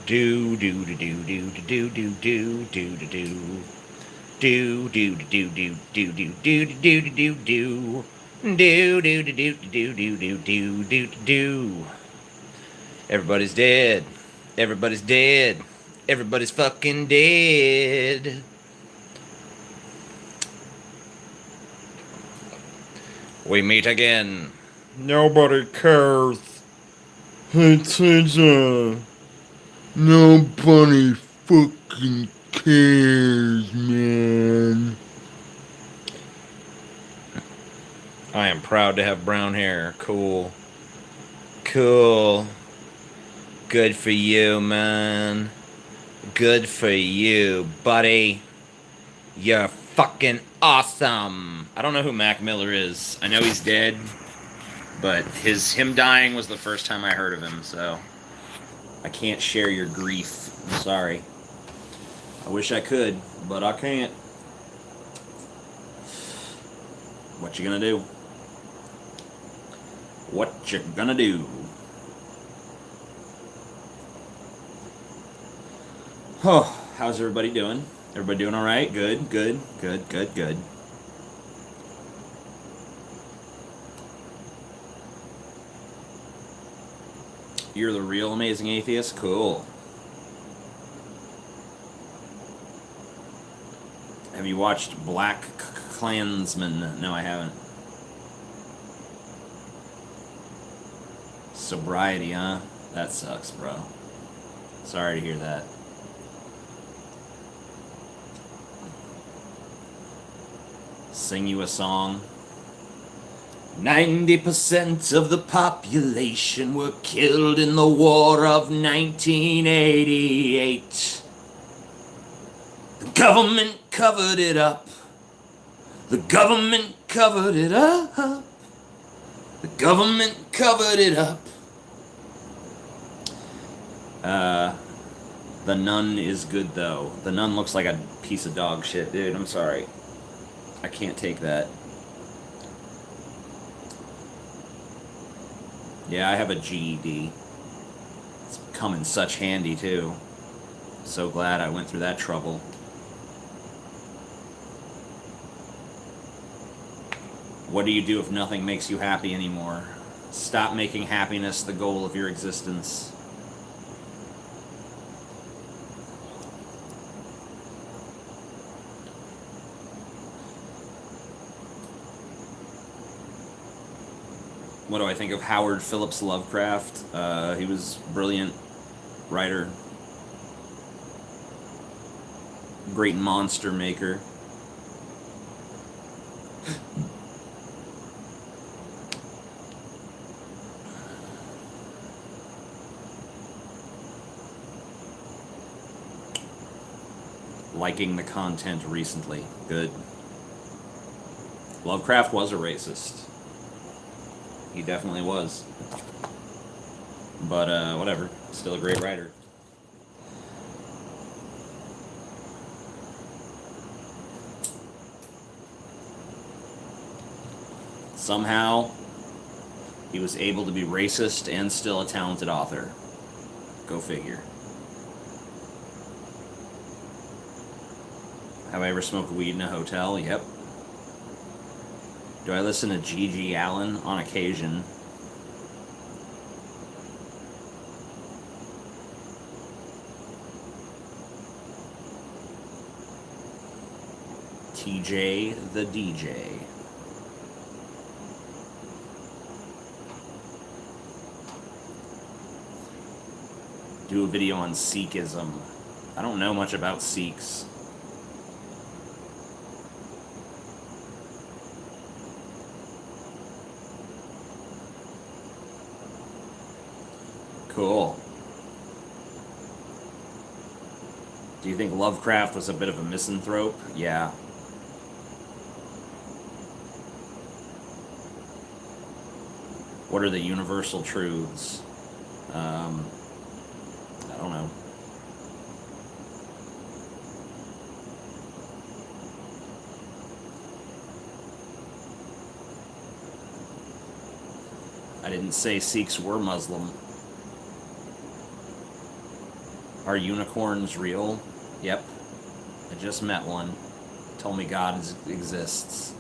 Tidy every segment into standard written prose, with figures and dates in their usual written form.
Do do do do do do do do do do do. Do do do do do do do do do do do. Do do do do do do do do do do. Everybody's dead. Everybody's dead. Everybody's fucking dead. We meet again. Nobody cares. It's nobody fucking cares, man. I am proud to have brown hair. Cool. Cool. Good for you, man. Good for you, buddy. You're fucking awesome. I don't know who Mac Miller is. I know he's dead, but him dying was the first time I heard of him, so I can't share your grief. I'm sorry. I wish I could, but I can't. What you gonna do? What you gonna do? Oh, how's everybody doing? Everybody doing all right? Good, good, good, good, good. You're the real amazing atheist? Cool. Have you watched Black Klansman? No, I haven't. Sobriety, huh? That sucks, bro. Sorry to hear that. Sing you a song. 90% of the population were killed in the war of 1988. The government covered it up. The government covered it up. The government covered it up. The Nun is good, though. The Nun looks like a piece of dog shit, dude. I'm sorry. I can't take that. Yeah, I have a GED. It's come in such handy, too. So glad I went through that trouble. What do you do if nothing makes you happy anymore? Stop making happiness the goal of your existence. What do I think of Howard Phillips Lovecraft? He was a brilliant writer. Great monster maker. Liking the content recently. Good. Lovecraft was a racist. He definitely was. But, whatever. Still a great writer. Somehow, he was able to be racist and still a talented author. Go figure. Have I ever smoked weed in a hotel? Yep. Do I listen to G.G. Allen on occasion? TJ the DJ. Do a video on Sikhism. I don't know much about Sikhs. Cool. Do you think Lovecraft was a bit of a misanthrope? Yeah. What are the universal truths? I don't know. I didn't say Sikhs were Muslim. Are unicorns real? Yep. I just met one. Told me God exists.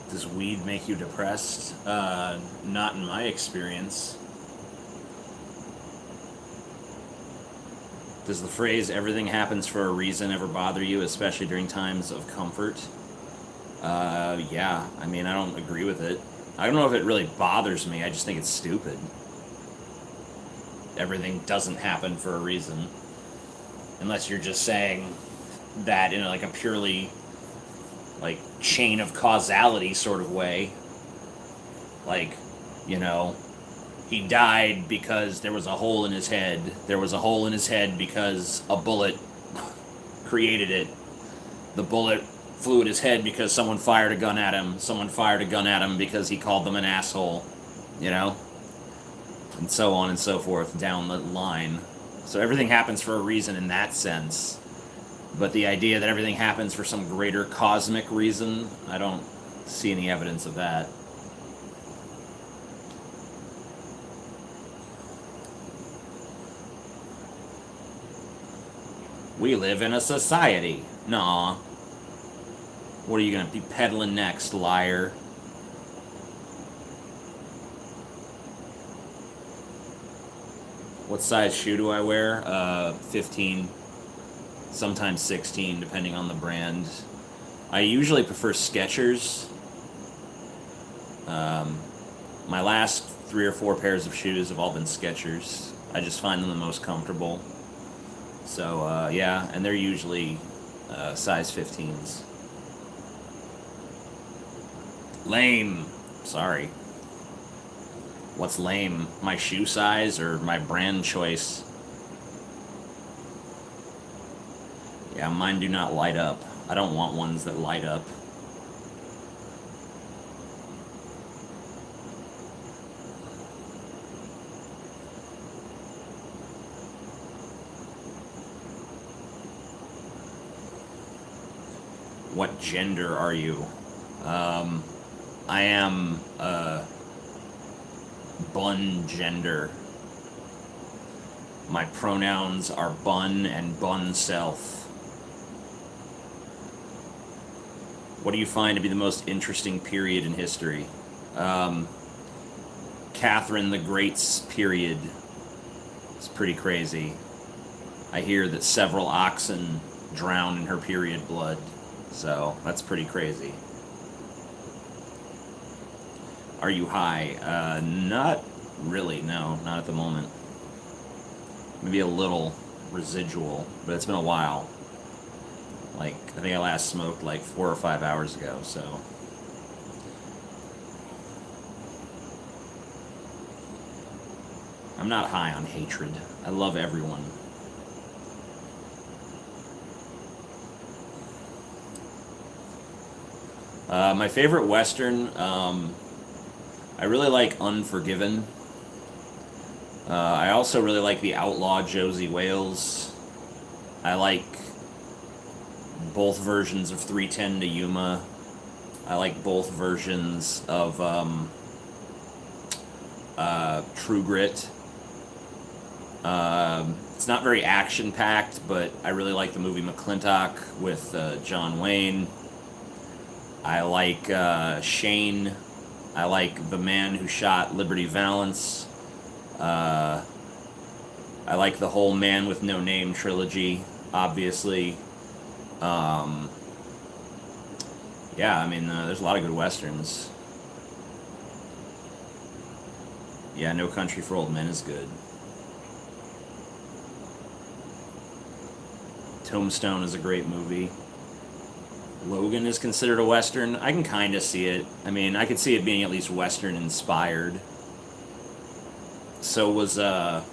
Does weed make you depressed? Not in my experience. Does the phrase "everything happens for a reason" ever bother you, especially during times of comfort? Yeah. I mean, I don't agree with it. I don't know if it really bothers me. I just think it's stupid. Everything doesn't happen for a reason. Unless you're just saying that in like a purely like chain of causality sort of way. Like, you know, he died because there was a hole in his head. There was a hole in his head because a bullet created it. The bullet flew at his head because someone fired a gun at him. Someone fired a gun at him because he called them an asshole. You know? And so on and so forth down the line. So everything happens for a reason in that sense. But the idea that everything happens for some greater cosmic reason, I don't see any evidence of that. We live in a society. Nah. What are you going to be peddling next, liar? What size shoe do I wear? 15. Sometimes 16, depending on the brand. I usually prefer Skechers. My last 3 or 4 pairs of shoes have all been Skechers. I just find them the most comfortable. So, yeah, and they're usually size 15s. Lame. Sorry. What's lame? My shoe size or my brand choice? Yeah, mine do not light up. I don't want ones that light up. What gender are you? I am bun gender. My pronouns are bun and bun self. What do you find to be the most interesting period in history? Catherine the Great's period. It's pretty crazy. I hear that several oxen drowned in her period blood. So, that's pretty crazy. Are you high? Not really, no. Not at the moment. Maybe a little residual, but it's been a while. Like, I think I last smoked like 4 or 5 hours ago, so. I'm not high on hatred. I love everyone. My favorite Western, I really like Unforgiven. I also really like The Outlaw Josie Wales. I like both versions of 310 to Yuma. I like both versions of True Grit. It's not very action-packed, but I really like the movie McClintock with John Wayne. I like Shane. I like The Man Who Shot Liberty Valance. I like the whole Man with No Name trilogy, obviously. Yeah, I mean, there's a lot of good Westerns. Yeah, No Country for Old Men is good. Tombstone is a great movie. Logan is considered a Western. I can kind of see it. I mean, I could see it being at least Western-inspired. So was, that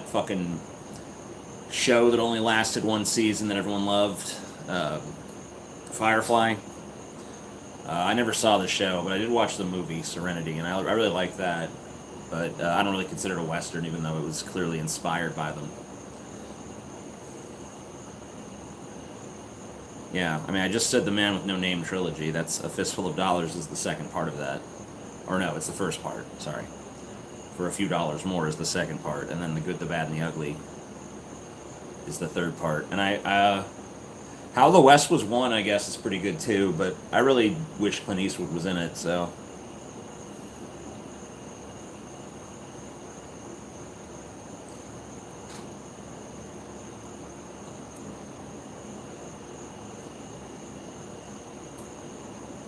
fucking show that only lasted one season that everyone loved, Firefly. I never saw the show, but I did watch the movie, Serenity, and I really liked that. but I don't really consider it a Western, even though it was clearly inspired by them. Yeah, I mean, I just said The Man with No Name trilogy. That's A Fistful of Dollars is the second part of that. Or no, it's the first part, sorry. For a Few Dollars More is the second part, and then The Good, the Bad, and the Ugly is the third part. And How the West Was Won, I guess, is pretty good too, but I really wish Clint Eastwood was in it, so.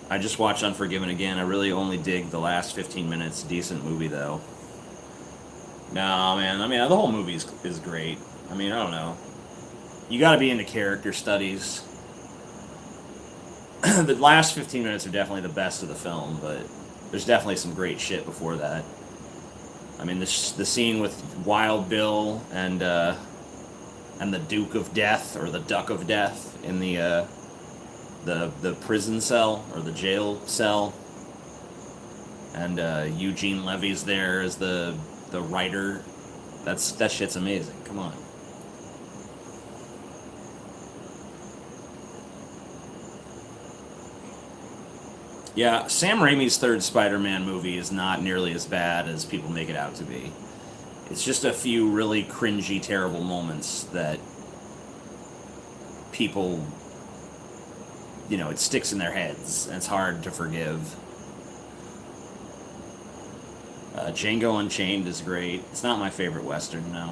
I just watched Unforgiven again. I really only dig the last 15 minutes. Decent movie, though. No, man. I mean, the whole movie is great. I mean, I don't know. You got to be into character studies. The last 15 minutes are definitely the best of the film, but there's definitely some great shit before that. I mean, the scene with Wild Bill and the Duke of Death, or the Duck of Death, in the prison cell, or the jail cell, and Eugene Levy's there as the writer. That shit's amazing. Come on. Yeah, Sam Raimi's third Spider-Man movie is not nearly as bad as people make it out to be. It's just a few really cringy, terrible moments that people, it sticks in their heads, and it's hard to forgive. Django Unchained is great. It's not my favorite Western, no.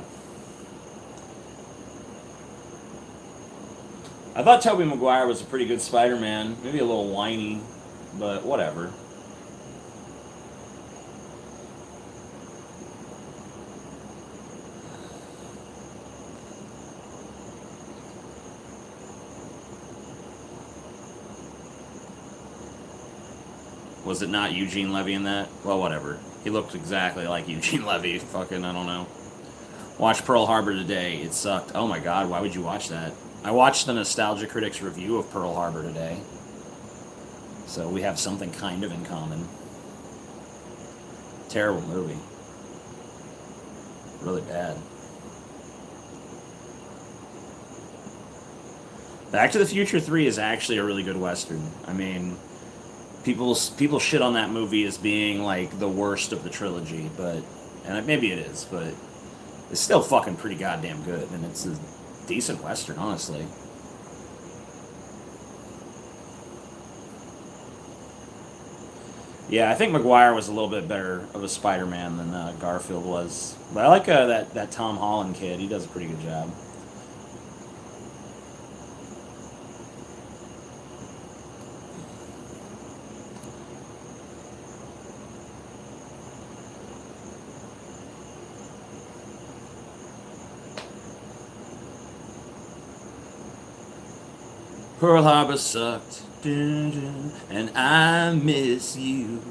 I thought Tobey Maguire was a pretty good Spider-Man. Maybe a little whiny, but whatever. Was it not Eugene Levy in that? Well, whatever. He looked exactly like Eugene Levy. Fucking, I don't know. Watch Pearl Harbor today. It sucked. Oh my god, why would you watch that? I watched the Nostalgia Critics review of Pearl Harbor today. So we have something kind of in common. Terrible movie. Really bad. Back to the Future 3 is actually a really good Western. I mean, people shit on that movie as being like the worst of the trilogy, and maybe it is, but it's still fucking pretty goddamn good, and it's a decent Western, honestly. Yeah, I think Maguire was a little bit better of a Spider-Man than Garfield was, but I like that Tom Holland kid. He does a pretty good job. Pearl Harbor sucked, and I miss you.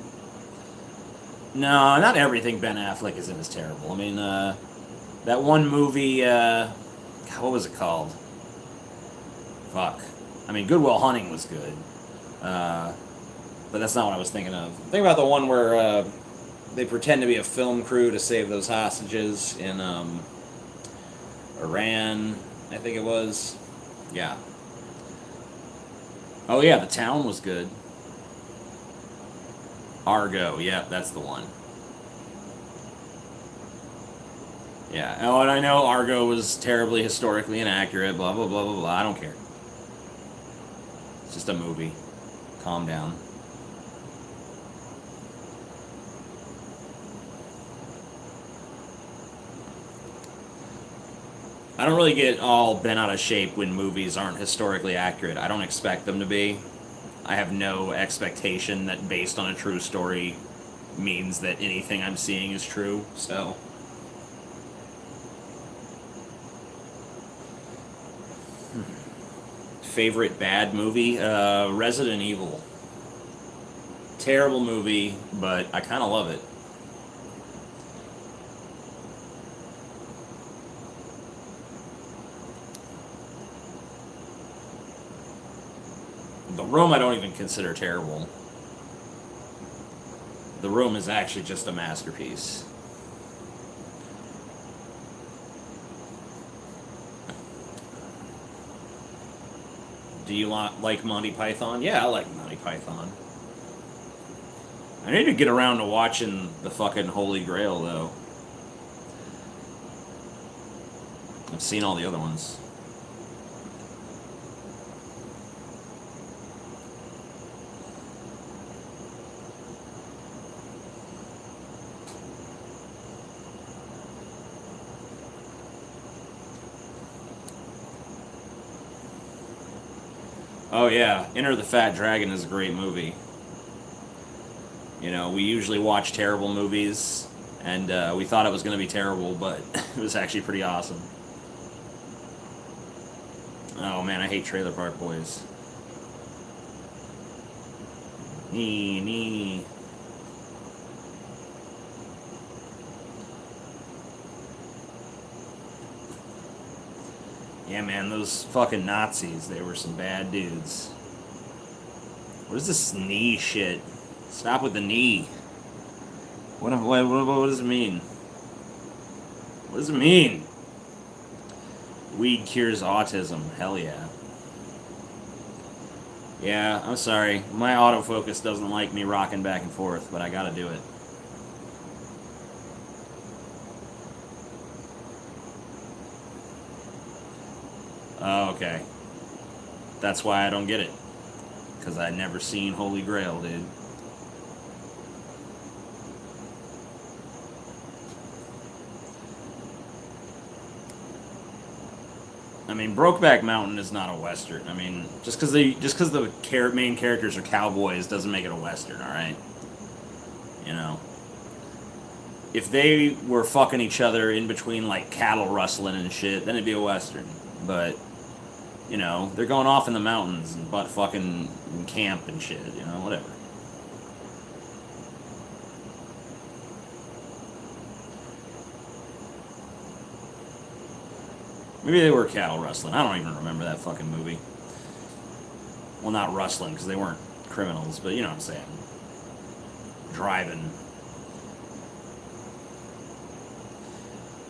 No, not everything Ben Affleck is in is terrible. I mean, that one movie, what was it called? Fuck. I mean, Good Will Hunting was good, but that's not what I was thinking of. Think about the one where they pretend to be a film crew to save those hostages in Iran, I think it was. Yeah. Oh yeah, The Town was good. Argo, yeah, that's the one. Yeah, oh, and I know Argo was terribly historically inaccurate, blah, blah, blah, blah, blah. I don't care. It's just a movie. Calm down. I don't really get all bent out of shape when movies aren't historically accurate. I don't expect them to be. I have no expectation that based on a true story means that anything I'm seeing is true, so. Favorite bad movie? Resident Evil. Terrible movie, but I kind of love it. The Room I don't even consider terrible. The Room is actually just a masterpiece. Do you like Monty Python? Yeah, I like Monty Python. I need to get around to watching the fucking Holy Grail, though. I've seen all the other ones. Oh yeah, Enter the Fat Dragon is a great movie. You know, we usually watch terrible movies, and we thought it was going to be terrible, but it was actually pretty awesome. Oh man, I hate Trailer Park Boys. Nee. Yeah, man, those fucking Nazis, they were some bad dudes. What is this knee shit? Stop with the knee. What does it mean? What does it mean? Weed cures autism. Hell yeah. Yeah, I'm sorry. My autofocus doesn't like me rocking back and forth, but I gotta do it. Oh, okay. That's why I don't get it. Because I'd never seen Holy Grail, dude. I mean, Brokeback Mountain is not a Western. I mean, just because the main characters are cowboys doesn't make it a Western, alright? You know? If they were fucking each other in between, like, cattle rustling and shit, then it'd be a Western. But, you know, they're going off in the mountains and butt fucking camp and shit, you know, whatever. Maybe they were cattle rustling. I don't even remember that fucking movie. Well, not rustling, because they weren't criminals, but you know what I'm saying. Driving.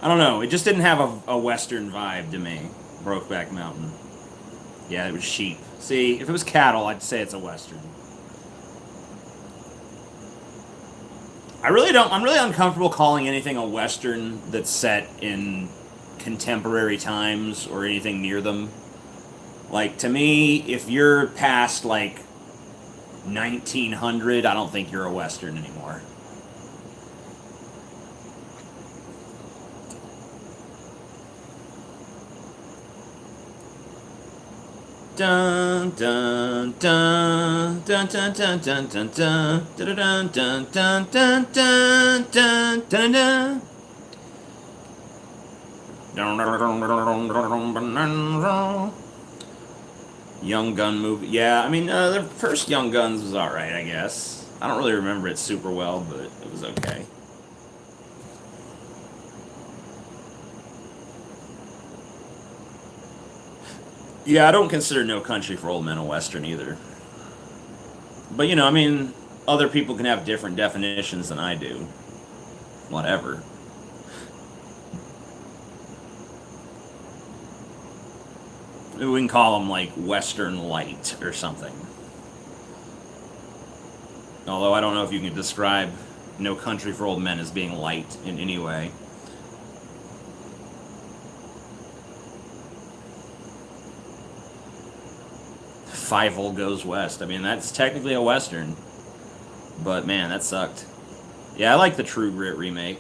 I don't know. It just didn't have a Western vibe to me. Brokeback Mountain. Yeah, it was sheep. See, if it was cattle, I'd say it's a Western. I'm really uncomfortable calling anything a Western that's set in contemporary times or anything near them. Like, to me, if you're past, like, 1900, I don't think you're a Western anymore. Dun dun dun dun dun dun dun dun dun dun dun dun dun dun dun dun dun. Young Gun movie. Yeah, I mean, the first Young Guns was alright, I guess. I don't really remember it super well, but it was okay. Yeah, I don't consider No Country for Old Men a Western either. But, you know, I mean, other people can have different definitions than I do. Whatever. We can call them, like, Western Light or something. Although I don't know if you can describe No Country for Old Men as being light in any way. Fievel Goes West. I mean, that's technically a Western. But, man, that sucked. Yeah, I like the True Grit remake.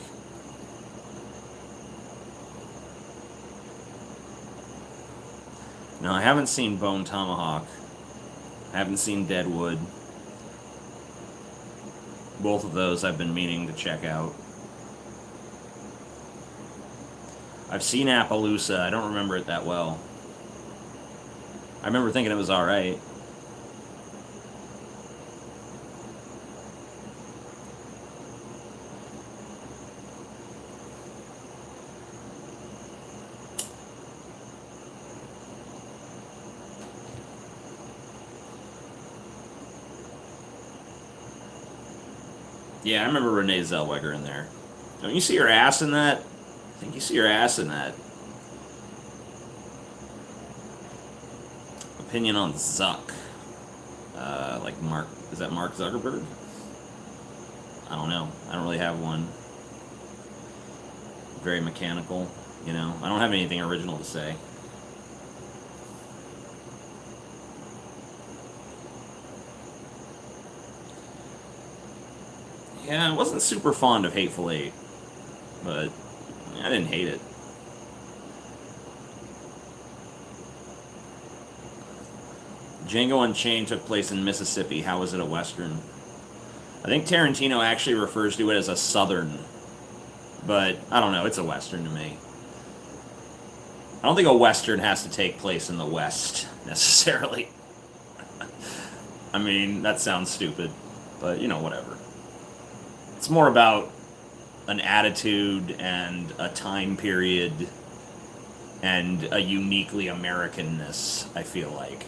No, I haven't seen Bone Tomahawk. I haven't seen Deadwood. Both of those I've been meaning to check out. I've seen Appaloosa. I don't remember it that well. I remember thinking it was alright. Yeah, I remember Renee Zellweger in there. Don't you see her ass in that? I think you see her ass in that. opinion on Zuck. Like Mark, is that Mark Zuckerberg? I don't know. I don't really have one. Very mechanical, you know. I don't have anything original to say. Yeah, I wasn't super fond of Hateful Eight, but I didn't hate it. Django Unchained took place in Mississippi. How was it a Western? I think Tarantino actually refers to it as a Southern, but I don't know. It's a Western to me. I don't think a Western has to take place in the West, necessarily. I mean, that sounds stupid, but, you know, whatever. It's more about an attitude and a time period and a uniquely Americanness, I feel like.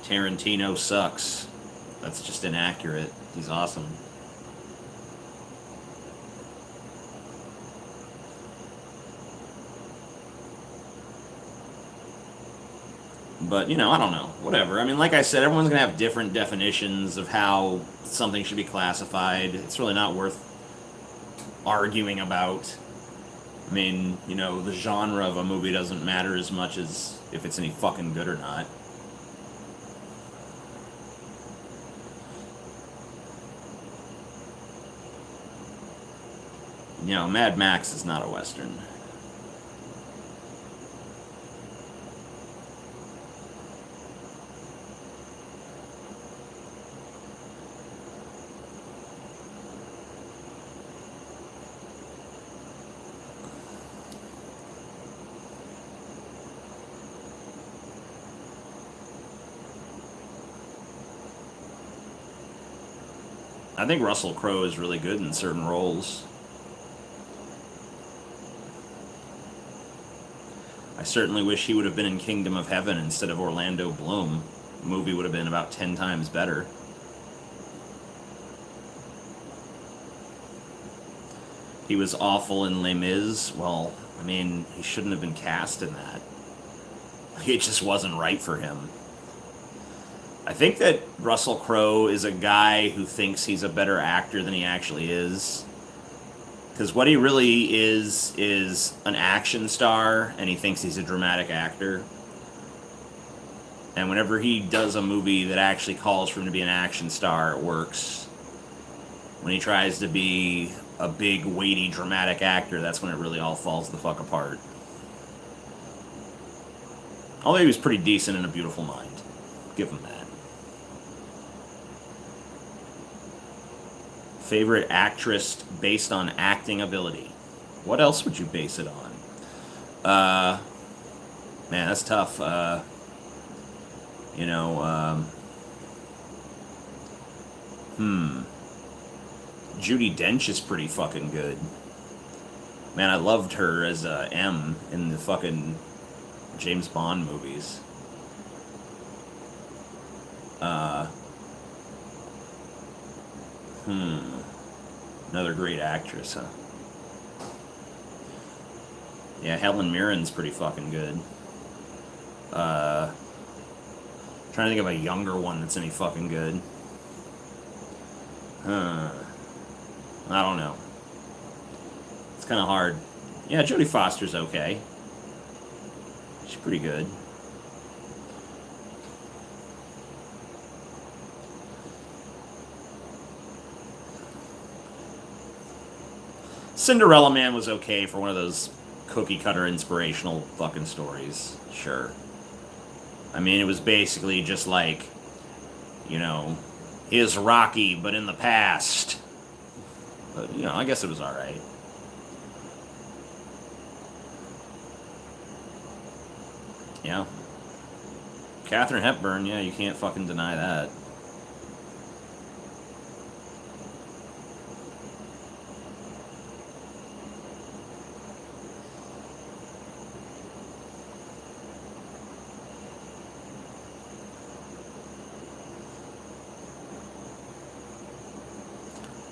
Tarantino sucks. That's just inaccurate. He's awesome. But, you know, I don't know. Whatever. I mean, like I said, everyone's going to have different definitions of how something should be classified. It's really not worth arguing about. I mean, you know, the genre of a movie doesn't matter as much as if it's any fucking good or not. You know, Mad Max is not a Western. I think Russell Crowe is really good in certain roles. I certainly wish he would have been in Kingdom of Heaven instead of Orlando Bloom. The movie would have been about 10 times better. He was awful in Les Mis. Well, I mean, he shouldn't have been cast in that. It just wasn't right for him. I think that Russell Crowe is a guy who thinks he's a better actor than he actually is. Because what he really is an action star, and he thinks he's a dramatic actor. And whenever he does a movie that actually calls for him to be an action star, it works. When he tries to be a big, weighty, dramatic actor, that's when it really all falls the fuck apart. Although he was pretty decent in A Beautiful Mind. Give him that. Favorite actress based on acting ability. What else would you base it on? Man, that's tough. Judi Dench is pretty fucking good. Man, I loved her as M in the fucking James Bond movies. Another great actress, huh? Yeah, Helen Mirren's pretty fucking good. Trying to think of a younger one that's any fucking good. I don't know. It's kind of hard. Yeah, Jodie Foster's okay. She's pretty good. Cinderella Man was okay for one of those cookie-cutter inspirational fucking stories. Sure. I mean, it was basically just like, you know, his Rocky, but in the past. But, you know, I guess it was alright. Yeah. Katharine Hepburn, yeah, you can't fucking deny that.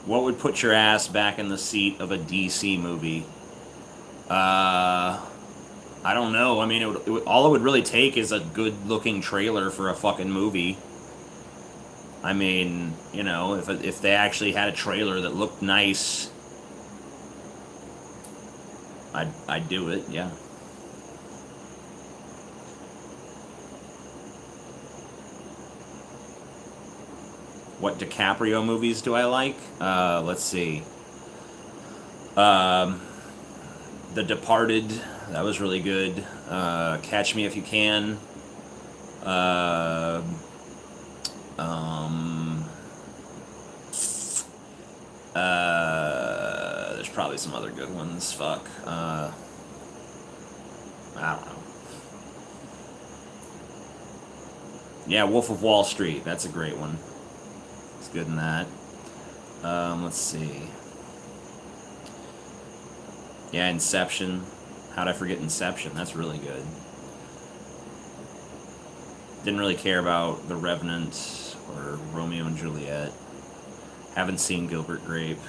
What would put your ass back in the seat of a DC movie? I don't know. I mean, all it would really take is a good-looking trailer for a fucking movie. I mean, you know, if they actually had a trailer that looked nice, I'd do it. Yeah. What DiCaprio movies do I like? Let's see. The Departed, that was really good. Catch Me If You Can. There's probably some other good ones. Fuck. I don't know. Yeah, Wolf of Wall Street. That's a great one. It's good in that. Let's see. Yeah, Inception. How'd I forget Inception? That's really good. Didn't really care about The Revenant or Romeo and Juliet. Haven't seen Gilbert Grape.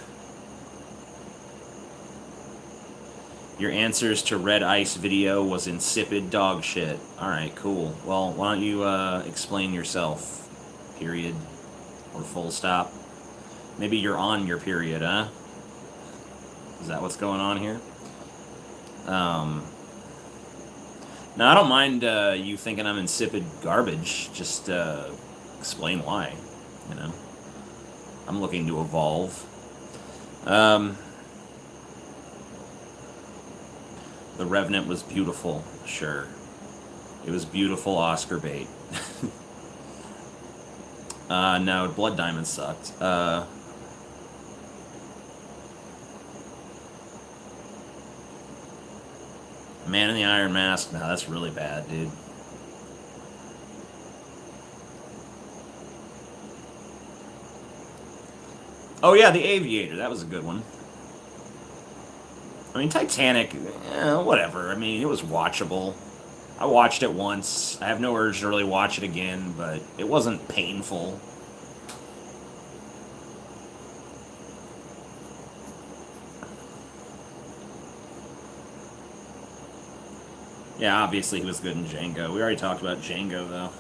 Your answers to Red Ice video was insipid dog shit. Alright, cool. Well, why don't you explain yourself? Period. Or full stop. Maybe you're on your period, huh? Is that what's going on here? No, I don't mind you thinking I'm insipid garbage. Just explain why, you know. I'm looking to evolve. The Revenant was beautiful, sure. It was beautiful Oscar bait. No, Blood Diamond sucked. Man in the Iron Mask, no, that's really bad, dude. Oh yeah, The Aviator, that was a good one. I mean, Titanic, whatever. I mean, it was watchable. I watched it once. I have no urge to really watch it again, but it wasn't painful. Yeah, obviously he was good in Django. We already talked about Django, though.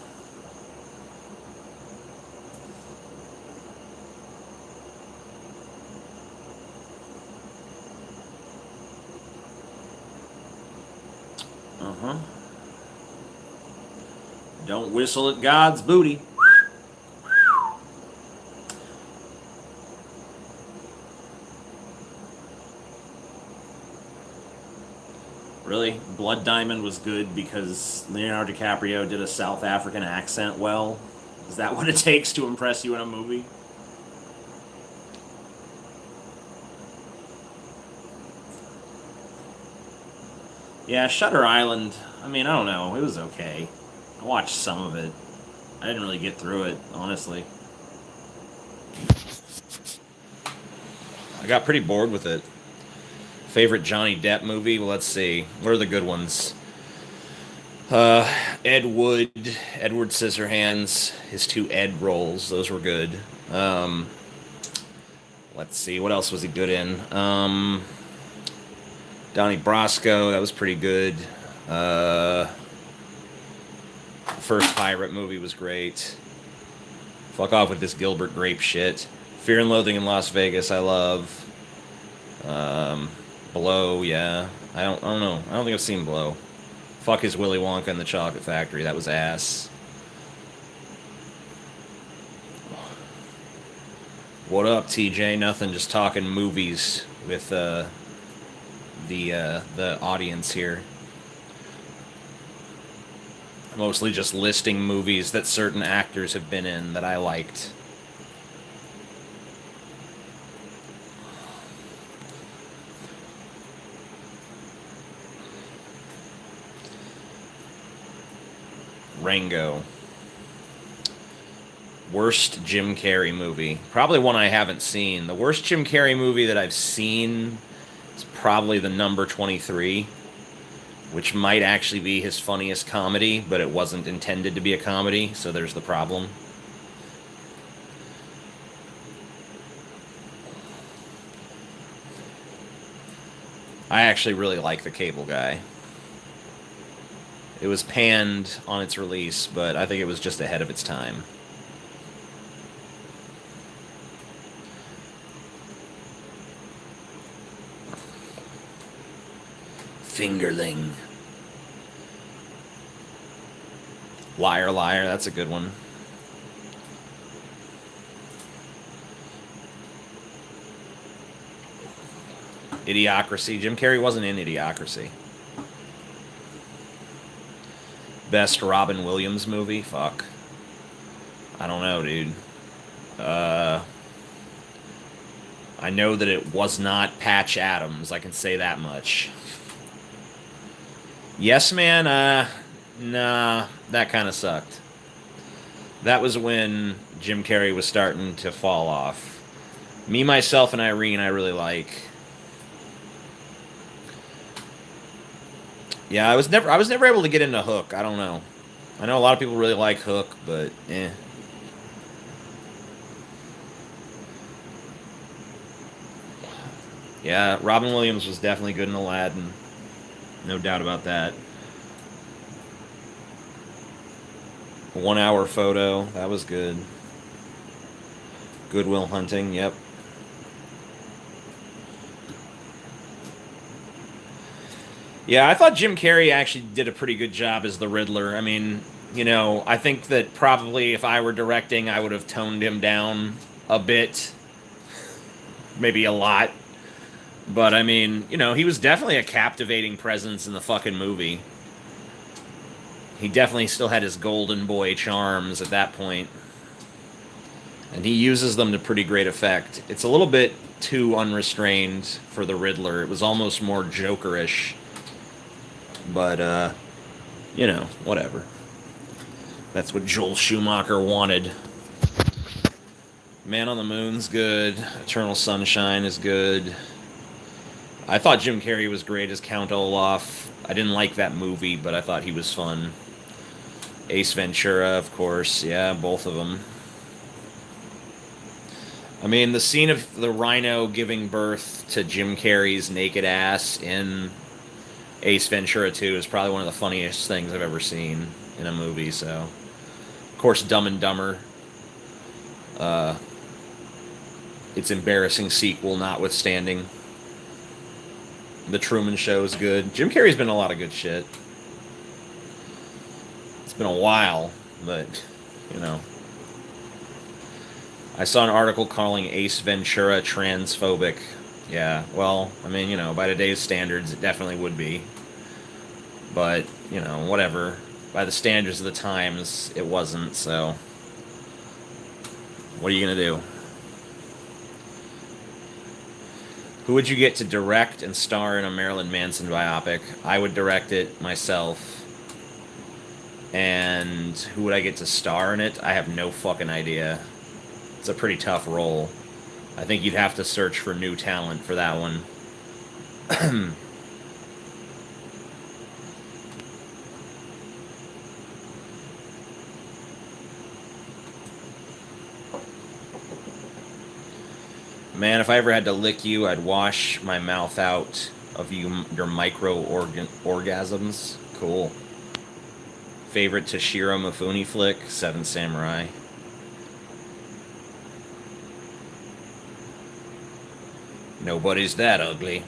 Uh-huh. Don't whistle at God's booty. Really? Blood Diamond was good because Leonardo DiCaprio did a South African accent well? Is that what it takes to impress you in a movie? Yeah, Shutter Island, I mean, I don't know. It was okay. I watched some of it. I didn't really get through it, honestly. I got pretty bored with it. Favorite Johnny Depp movie? Well, let's see. What are the good ones? Ed Wood, Edward Scissorhands, his two Ed roles. Those were good. Let's see. What else was he good in? Donnie Brasco, that was pretty good. The first pirate movie was great. Fuck off with this Gilbert Grape shit. Fear and Loathing in Las Vegas, I love. Blow, yeah. I don't know. I don't think I've seen Blow. Fuck is Willy Wonka and the Chocolate Factory. That was ass. What up, TJ? Nothing. Just talking movies with the audience here. Mostly just listing movies that certain actors have been in that I liked. Rango. Worst Jim Carrey movie. Probably one I haven't seen. The worst Jim Carrey movie that I've seen is probably The Number 23, which might actually be his funniest comedy, but it wasn't intended to be a comedy, so there's the problem. I actually really like the Cable Guy. It was panned on its release, but I think it was just ahead of its time. Fingerling. Liar, Liar, that's a good one. Idiocracy. Jim Carrey wasn't in Idiocracy. Best Robin Williams movie? Fuck. I don't know, dude. I know that it was not Patch Adams. I can say that much. Yes Man, nah, that kind of sucked. That was when Jim Carrey was starting to fall off. Me, Myself, and Irene, I really like. Yeah, I was never able to get into Hook. I don't know. I know a lot of people really like Hook, but eh. Yeah, Robin Williams was definitely good in Aladdin. No doubt about that. 1 Hour Photo, that was good. Good Will Hunting, yep. Yeah, I thought Jim Carrey actually did a pretty good job as the Riddler. I mean, you know, I think that probably if I were directing, I would have toned him down a bit. Maybe a lot. But, I mean, you know, he was definitely a captivating presence in the fucking movie. He definitely still had his golden boy charms at that point. And he uses them to pretty great effect. It's a little bit too unrestrained for the Riddler. It was almost more Jokerish. But, you know, whatever. That's what Joel Schumacher wanted. Man on the Moon's good. Eternal Sunshine is good. I thought Jim Carrey was great as Count Olaf. I didn't like that movie, but I thought he was fun. Ace Ventura, of course. Yeah, both of them. I mean, the scene of the rhino giving birth to Jim Carrey's naked ass in Ace Ventura 2 is probably one of the funniest things I've ever seen in a movie, so. Of course, Dumb and Dumber. Its embarrassing sequel notwithstanding. The Truman Show is good. Jim Carrey's been in a lot of good shit. It's been a while, but, you know. I saw an article calling Ace Ventura transphobic. Yeah, well, I mean, you know, by today's standards, it definitely would be. But, you know, whatever. By the standards of the times, it wasn't, so. What are you going to do? Who would you get to direct and star in a Marilyn Manson biopic? I would direct it myself. And who would I get to star in it? I have no fucking idea. It's a pretty tough role. I think you'd have to search for new talent for that one. Man, if I ever had to lick you, I'd wash my mouth out of your micro orgasms. Cool. Favorite Toshiro Mifune flick? Seven Samurai. Nobody's that ugly.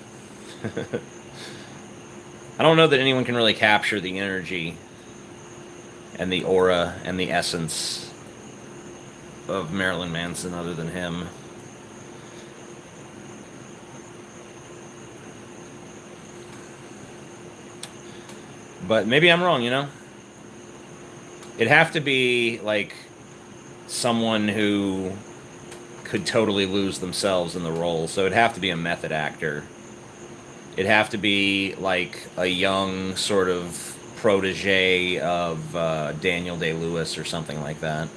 I don't know that anyone can really capture the energy and the aura and the essence of Marilyn Manson other than him. But maybe I'm wrong, you know? It'd have to be, like, someone who could totally lose themselves in the role. So it'd have to be a method actor. It'd have to be, like, a young sort of protege of Daniel Day-Lewis or something like that.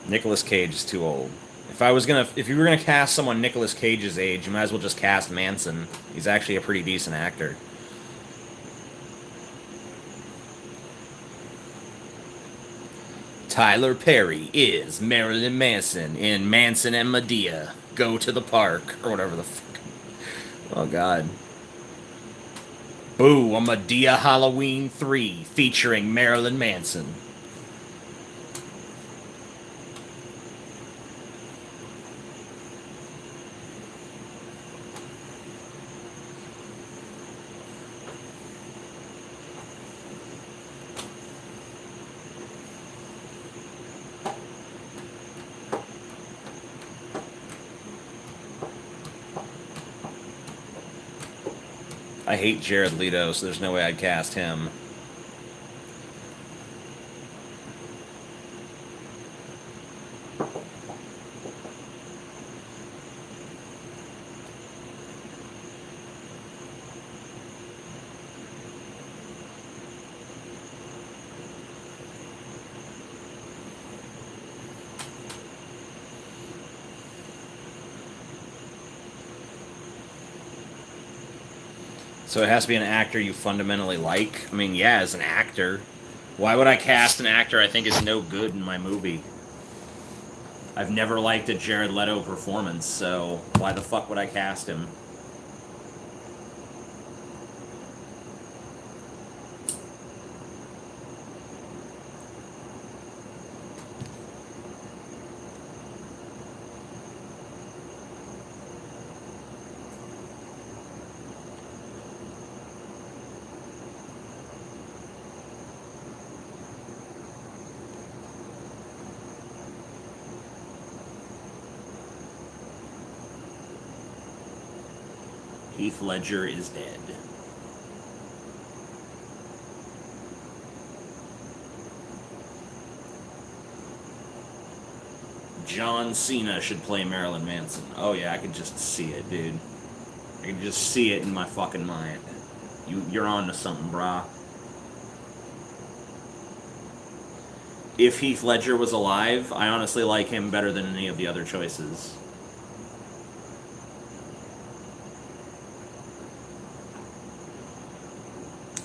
Nicolas Cage is too old. If you were gonna cast someone Nicolas Cage's age, you might as well just cast Manson. He's actually a pretty decent actor. Tyler Perry is Marilyn Manson in Manson and Medea Go to the Park, or whatever the fuck. Oh, God. Boo, a Medea Halloween 3 featuring Marilyn Manson. I hate Jared Leto, so there's no way I'd cast him. So it has to be an actor you fundamentally like? I mean, yeah, as an actor. Why would I cast an actor I think is no good in my movie? I've never liked a Jared Leto performance, so why the fuck would I cast him? Heath Ledger is dead. John Cena should play Marilyn Manson. Oh yeah, I could just see it, dude. I can just see it in my fucking mind. You're on to something, brah. If Heath Ledger was alive, I honestly like him better than any of the other choices.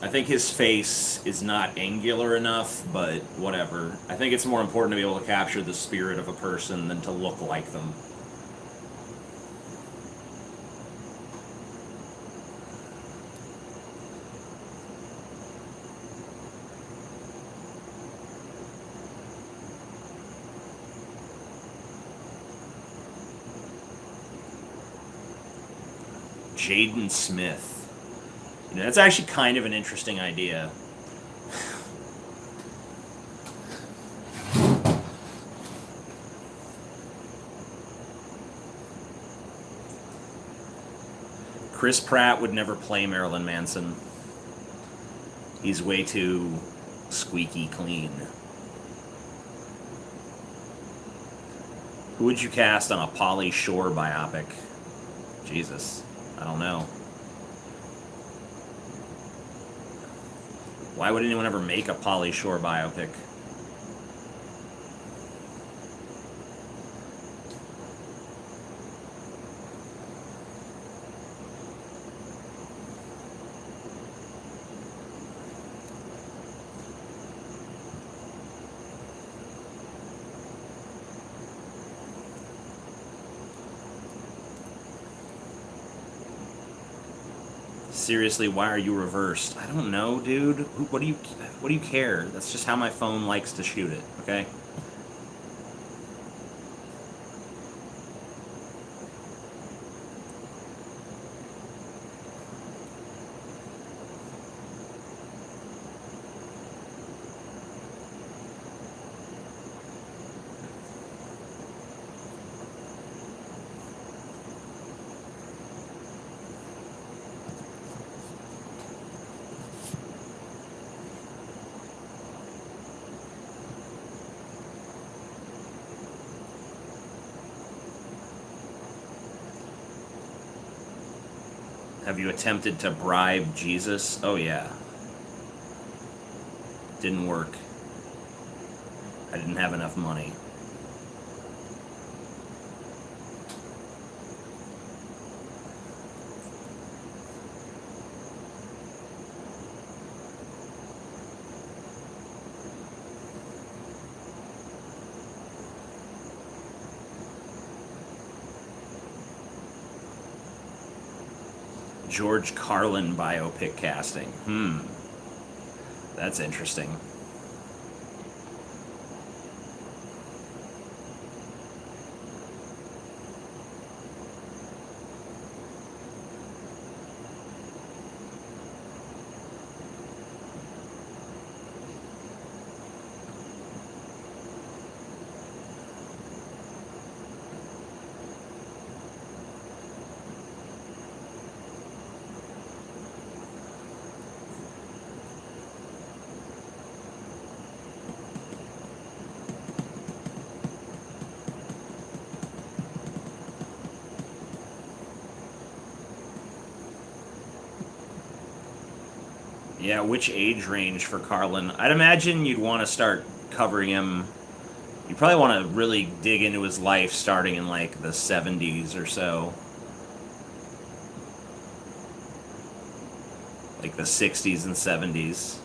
I think his face is not angular enough, but whatever. I think it's more important to be able to capture the spirit of a person than to look like them. Jaden Smith. You know, that's actually kind of an interesting idea. Chris Pratt would never play Marilyn Manson. He's way too squeaky clean. Who would you cast on a Pauly Shore biopic? Jesus, I don't know. Why would anyone ever make a Pauly Shore biopic? Seriously, why are you reversed? I don't know, dude. What do you care? That's just how my phone likes to shoot it, okay? Have you attempted to bribe Jesus? Oh, yeah. Didn't work. I didn't have enough money. George Carlin biopic casting. That's interesting. Yeah, which age range for Carlin? I'd imagine you'd want to start covering him. You probably want to really dig into his life starting in like the 70s or so. Like the 60s and 70s.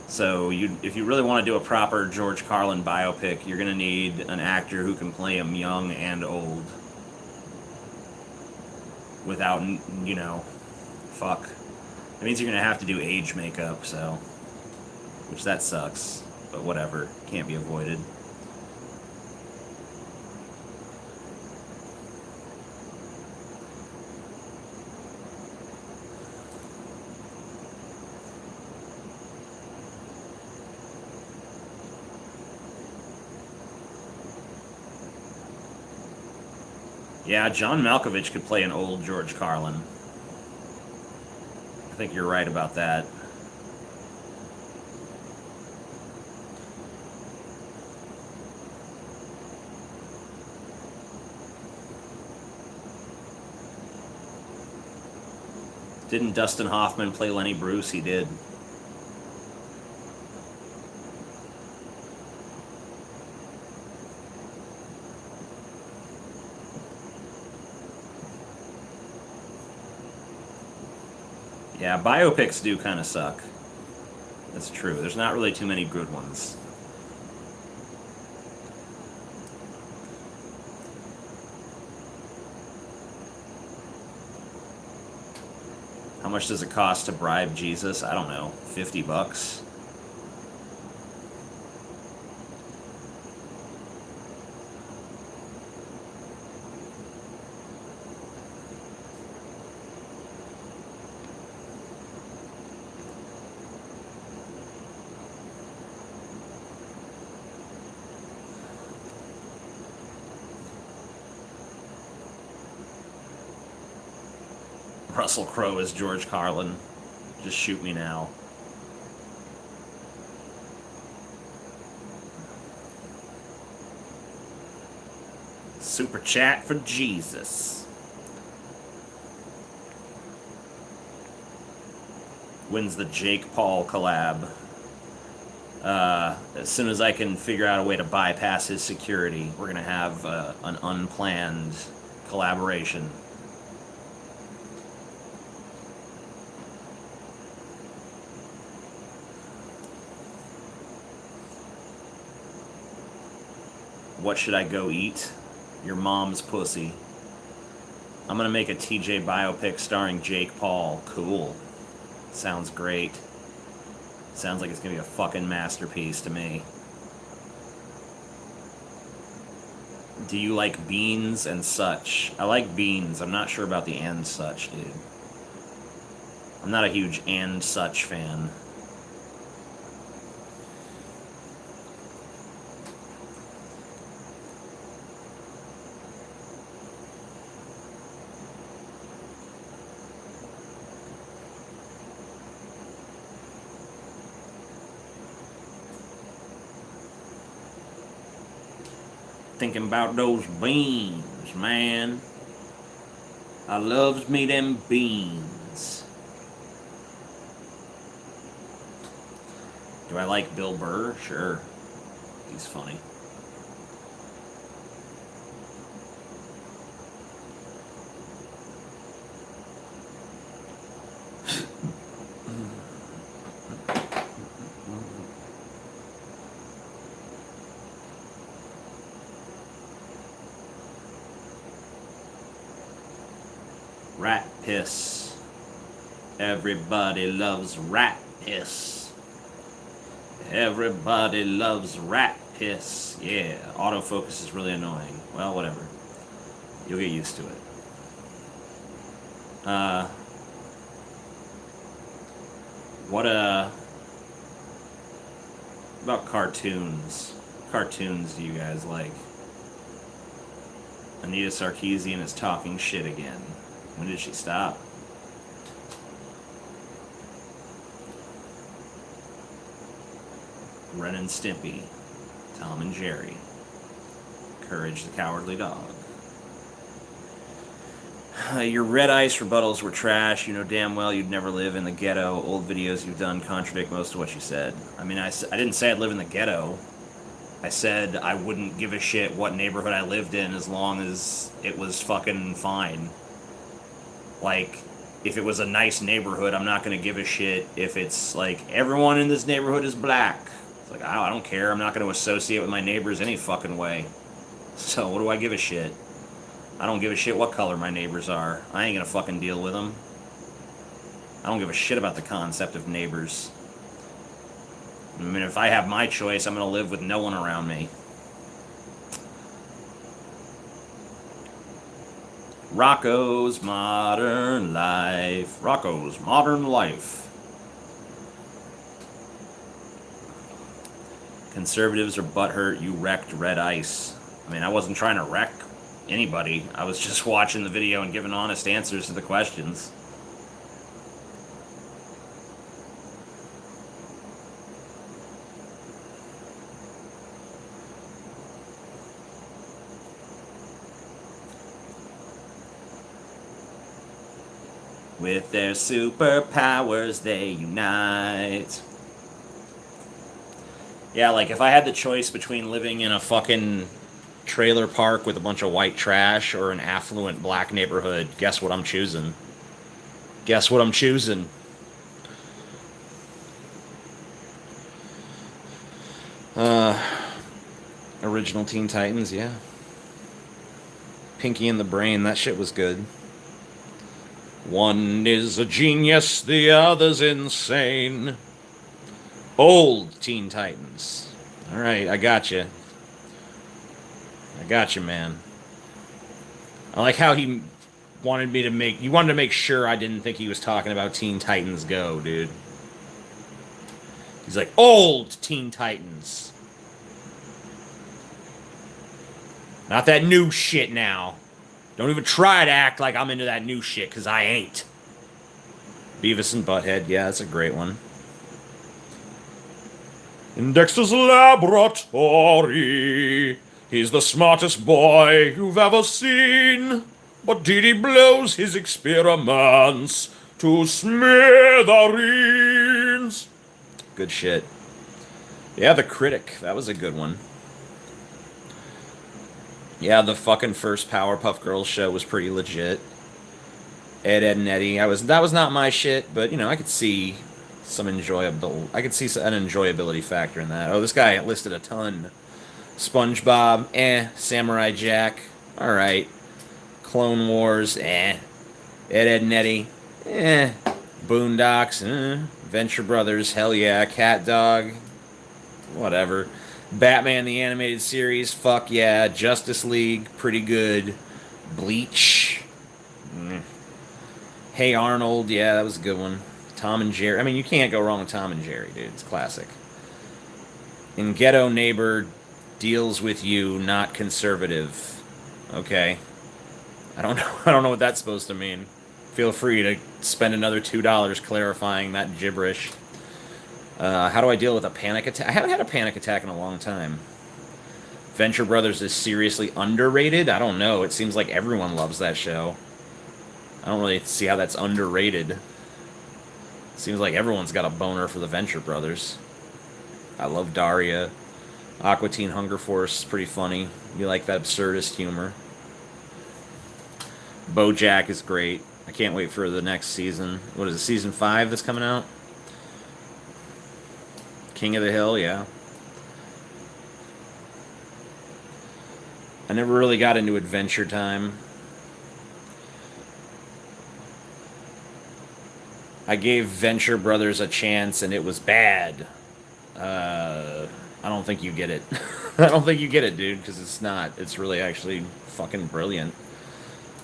So if you really want to do a proper George Carlin biopic, you're going to need an actor who can play him young and old. Without, fuck. That means you're going to have to do age makeup, so. Which that sucks. But whatever. Can't be avoided. Yeah, John Malkovich could play an old George Carlin. I think you're right about that. Didn't Dustin Hoffman play Lenny Bruce? He did. Yeah, biopics do kind of suck. That's true. There's not really too many good ones. How much does it cost to bribe Jesus? I don't know. $50? Russell Crowe as George Carlin. Just shoot me now. Super chat for Jesus. When's the Jake Paul collab? As soon as I can figure out a way to bypass his security, we're going to have an unplanned collaboration. What should I go eat? Your mom's pussy. I'm gonna make a TJ biopic starring Jake Paul. Cool. Sounds great. Sounds like it's gonna be a fucking masterpiece to me. Do you like beans and such? I like beans. I'm not sure about the and such, dude. I'm not a huge and such fan. Thinking about those beans, man. I loves me them beans. Do I like Bill Burr? Sure. He's funny. Rat piss. Everybody loves rat piss. Everybody loves rat piss. Yeah, autofocus is really annoying. Well, whatever. You'll get used to it. What about cartoons? Cartoons do you guys like? Anita Sarkeesian is talking shit again. When did she stop? Ren and Stimpy, Tom and Jerry, Courage the Cowardly Dog. Your red ice rebuttals were trash. You know damn well you'd never live in the ghetto. Old videos you've done contradict most of what you said. I mean, I didn't say I'd live in the ghetto. I said I wouldn't give a shit what neighborhood I lived in as long as it was fucking fine. Like, if it was a nice neighborhood, I'm not going to give a shit if it's like, everyone in this neighborhood is black. It's like, I don't care. I'm not going to associate with my neighbors any fucking way. So what do I give a shit? I don't give a shit what color my neighbors are. I ain't going to fucking deal with them. I don't give a shit about the concept of neighbors. I mean, if I have my choice, I'm going to live with no one around me. Rocco's Modern Life. Rocco's Modern Life. Conservatives are butthurt you wrecked red ice. I mean, I wasn't trying to wreck anybody. I was just watching the video and giving honest answers to the questions. With their superpowers, they unite. Yeah, like if I had the choice between living in a fucking trailer park with a bunch of white trash or an affluent black neighborhood, guess what I'm choosing? Guess what I'm choosing? Original Teen Titans, yeah. Pinky and the Brain, that shit was good. One is a genius, the other's insane. Old Teen Titans. Alright, I got you. I got you, man. I like how he wanted me to make... He wanted to make sure I didn't think he was talking about Teen Titans Go, dude. He's like, old Teen Titans. Not that new shit now. Don't even try to act like I'm into that new shit, because I ain't. Beavis and Butthead, yeah, that's a great one. In Dexter's laboratory, he's the smartest boy you've ever seen. But Dee Dee blows his experiments to smithereens. Good shit. Yeah, The Critic, that was a good one. Yeah, the fucking first Powerpuff Girls show was pretty legit. Ed, and Eddie. That was not my shit, but you know, I could see some enjoyable. I could see an enjoyability factor in that. Oh, this guy listed a ton. SpongeBob, Samurai Jack, all right. Clone Wars, Ed, and Eddie, Boondocks, Venture Brothers, hell yeah. Cat Dog, whatever. Batman the Animated Series, fuck yeah. Justice League, pretty good. Bleach. Hey Arnold, yeah, that was a good one. Tom and Jerry. I mean, you can't go wrong with Tom and Jerry, dude. It's classic. And Ghetto Neighbor deals with you, not conservative. Okay. I don't know what that's supposed to mean. Feel free to spend another $2 clarifying that gibberish. How do I deal with a panic attack? I haven't had a panic attack in a long time. Venture Brothers is seriously underrated? I don't know. It seems like everyone loves that show. I don't really see how that's underrated. It seems like everyone's got a boner for the Venture Brothers. I love Daria. Aqua Teen Hunger Force is pretty funny. You like that absurdist humor. BoJack is great. I can't wait for the next season. What is it, season 5 that's coming out? King of the Hill, yeah. I never really got into Adventure Time. I gave Venture Brothers a chance and it was bad. I don't think you get it. I don't think you get it, dude, because it's not. It's really actually fucking brilliant.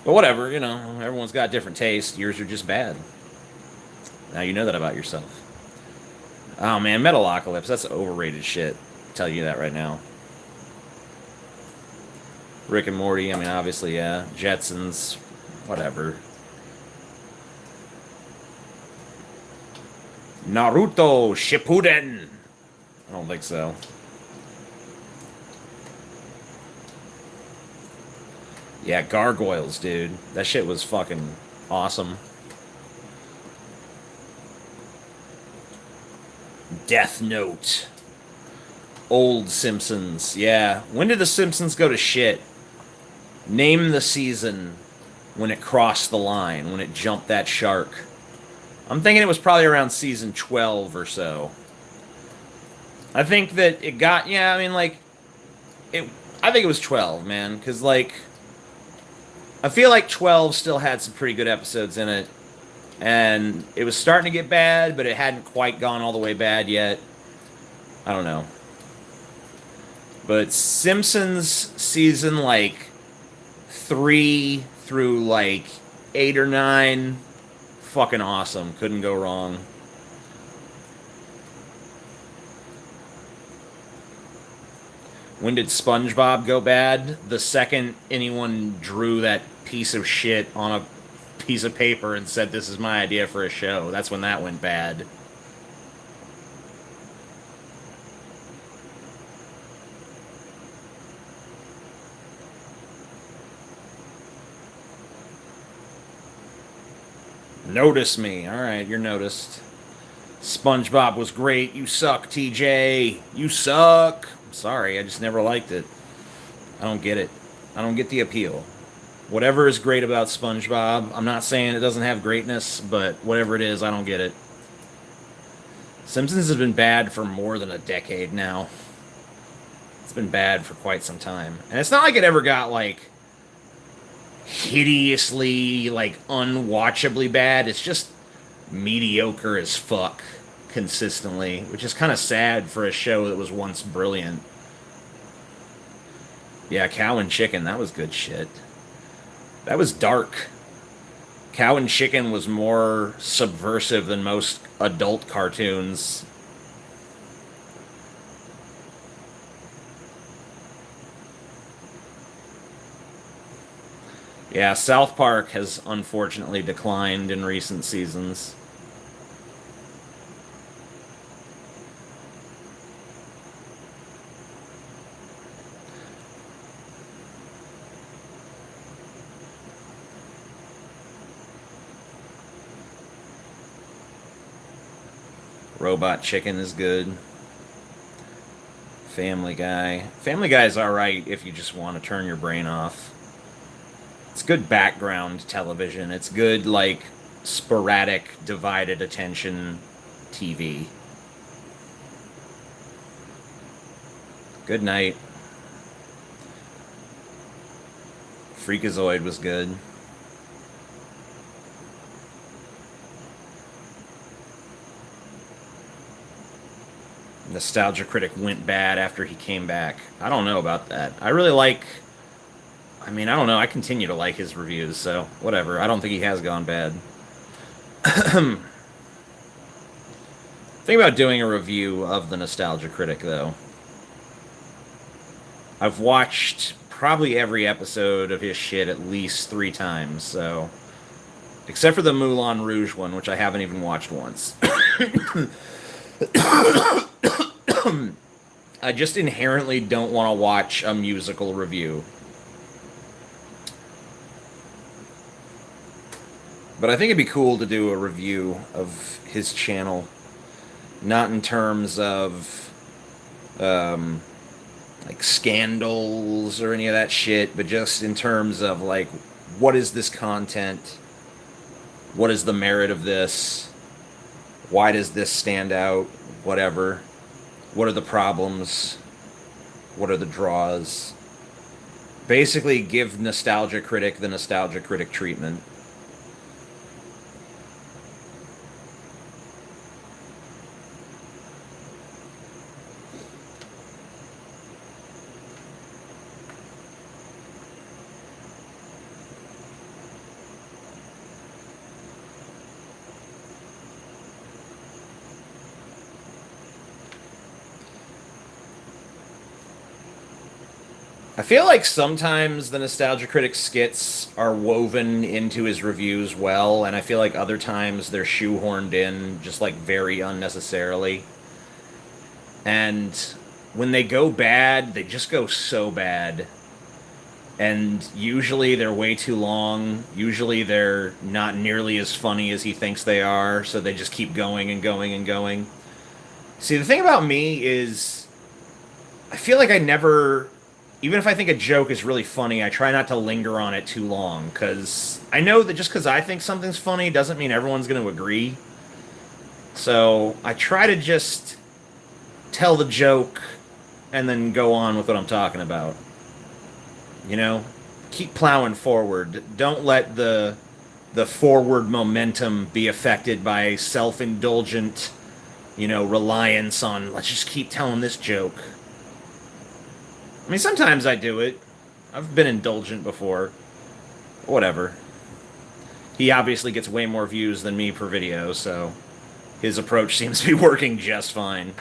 But whatever, you know, everyone's got different tastes. Yours are just bad. Now you know that about yourself. Oh man, Metalocalypse, that's overrated shit. I'll tell you that right now. Rick and Morty, I mean, obviously, yeah. Jetsons, whatever. Naruto Shippuden. I don't think so. Yeah, Gargoyles, dude. That shit was fucking awesome. Death Note. Old Simpsons. Yeah. When did the Simpsons go to shit? Name the season when it crossed the line, when it jumped that shark. I'm thinking it was probably around season 12 or so. I think that it got, yeah, I mean, like, I think it was 12, man, because, like, I feel like 12 still had some pretty good episodes in it, and it was starting to get bad, but it hadn't quite gone all the way bad yet. I don't know. But Simpsons season, like, 3 through, like, 8 or 9, fucking awesome. Couldn't go wrong. When did SpongeBob go bad? The second anyone drew that piece of shit on a piece of paper and said, this is my idea for a show. That's when that went bad. Notice me. Alright, you're noticed. SpongeBob was great. You suck, TJ. You suck. I'm sorry, I just never liked it. I don't get it. I don't get the appeal. Whatever is great about SpongeBob, I'm not saying it doesn't have greatness, but whatever it is, I don't get it. Simpsons has been bad for more than a decade now. It's been bad for quite some time. And it's not like it ever got, like, hideously, like, unwatchably bad. It's just mediocre as fuck consistently, which is kind of sad for a show that was once brilliant. Yeah, Cow and Chicken, that was good shit. That was dark. Cow and Chicken was more subversive than most adult cartoons. Yeah, South Park has unfortunately declined in recent seasons. Robot Chicken is good. Family Guy. Family Guy is alright if you just want to turn your brain off. It's good background television. It's good, like, sporadic, divided attention TV. Good night. Freakazoid was good. Nostalgia Critic went bad after he came back. I don't know about that. I really like... I mean, I don't know. I continue to like his reviews, so whatever. I don't think he has gone bad. Think about doing a review of the Nostalgia Critic, though. I've watched probably every episode of his shit at least 3 times, so... Except for the Moulin Rouge one, which I haven't even watched once. I just inherently don't want to watch a musical review. But I think it'd be cool to do a review of his channel. Not in terms of, like, scandals or any of that shit, but just in terms of, like, what is this content? What is the merit of this? Why does this stand out? Whatever. What are the problems? What are the draws? Basically, give Nostalgia Critic the Nostalgia Critic treatment. I feel like sometimes the Nostalgia Critic skits are woven into his reviews well, and I feel like other times they're shoehorned in just like very unnecessarily. And when they go bad, they just go so bad. And usually they're way too long. Usually they're not nearly as funny as he thinks they are, so they just keep going and going and going. See, the thing about me is I feel like I never, even if I think a joke is really funny, I try not to linger on it too long because I know that just because I think something's funny doesn't mean everyone's going to agree. So I try to just tell the joke and then go on with what I'm talking about. You know, keep plowing forward. Don't let the forward momentum be affected by self-indulgent, reliance on let's just keep telling this joke. I mean, sometimes I do it. I've been indulgent before. Whatever. He obviously gets way more views than me per video, so his approach seems to be working just fine.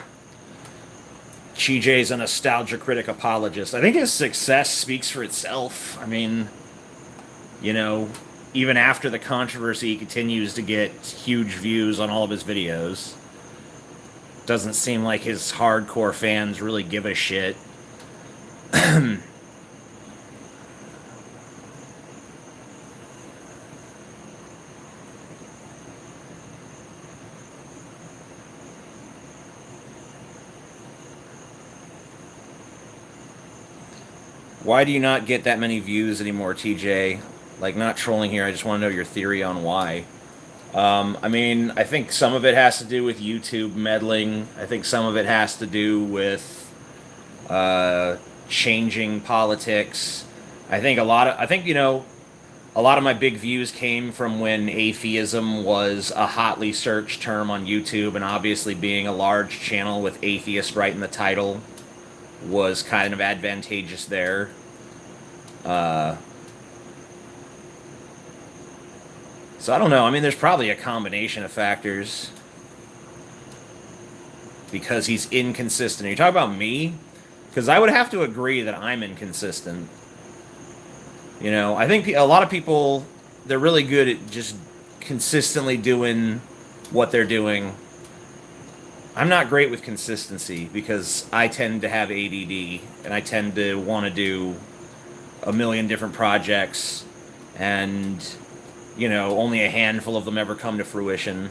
CJ's a nostalgia critic apologist. I think his success speaks for itself. I mean, even after the controversy, he continues to get huge views on all of his videos. Doesn't seem like his hardcore fans really give a shit. Why do you not get that many views anymore, TJ? Like, not trolling here, I just want to know your theory on why. I mean, I think some of it has to do with YouTube meddling. I think some of it has to do with changing politics. A lot of my big views came from when atheism was a hotly searched term on YouTube, and obviously being a large channel with atheist right in the title was kind of advantageous there. So I don't know. I mean, there's probably a combination of factors. Because he's inconsistent. Are you talking about me? Because I would have to agree that I'm inconsistent. I think a lot of people, they're really good at just consistently doing what they're doing. I'm not great with consistency because I tend to have ADD and I tend to want to do a million different projects and, only a handful of them ever come to fruition.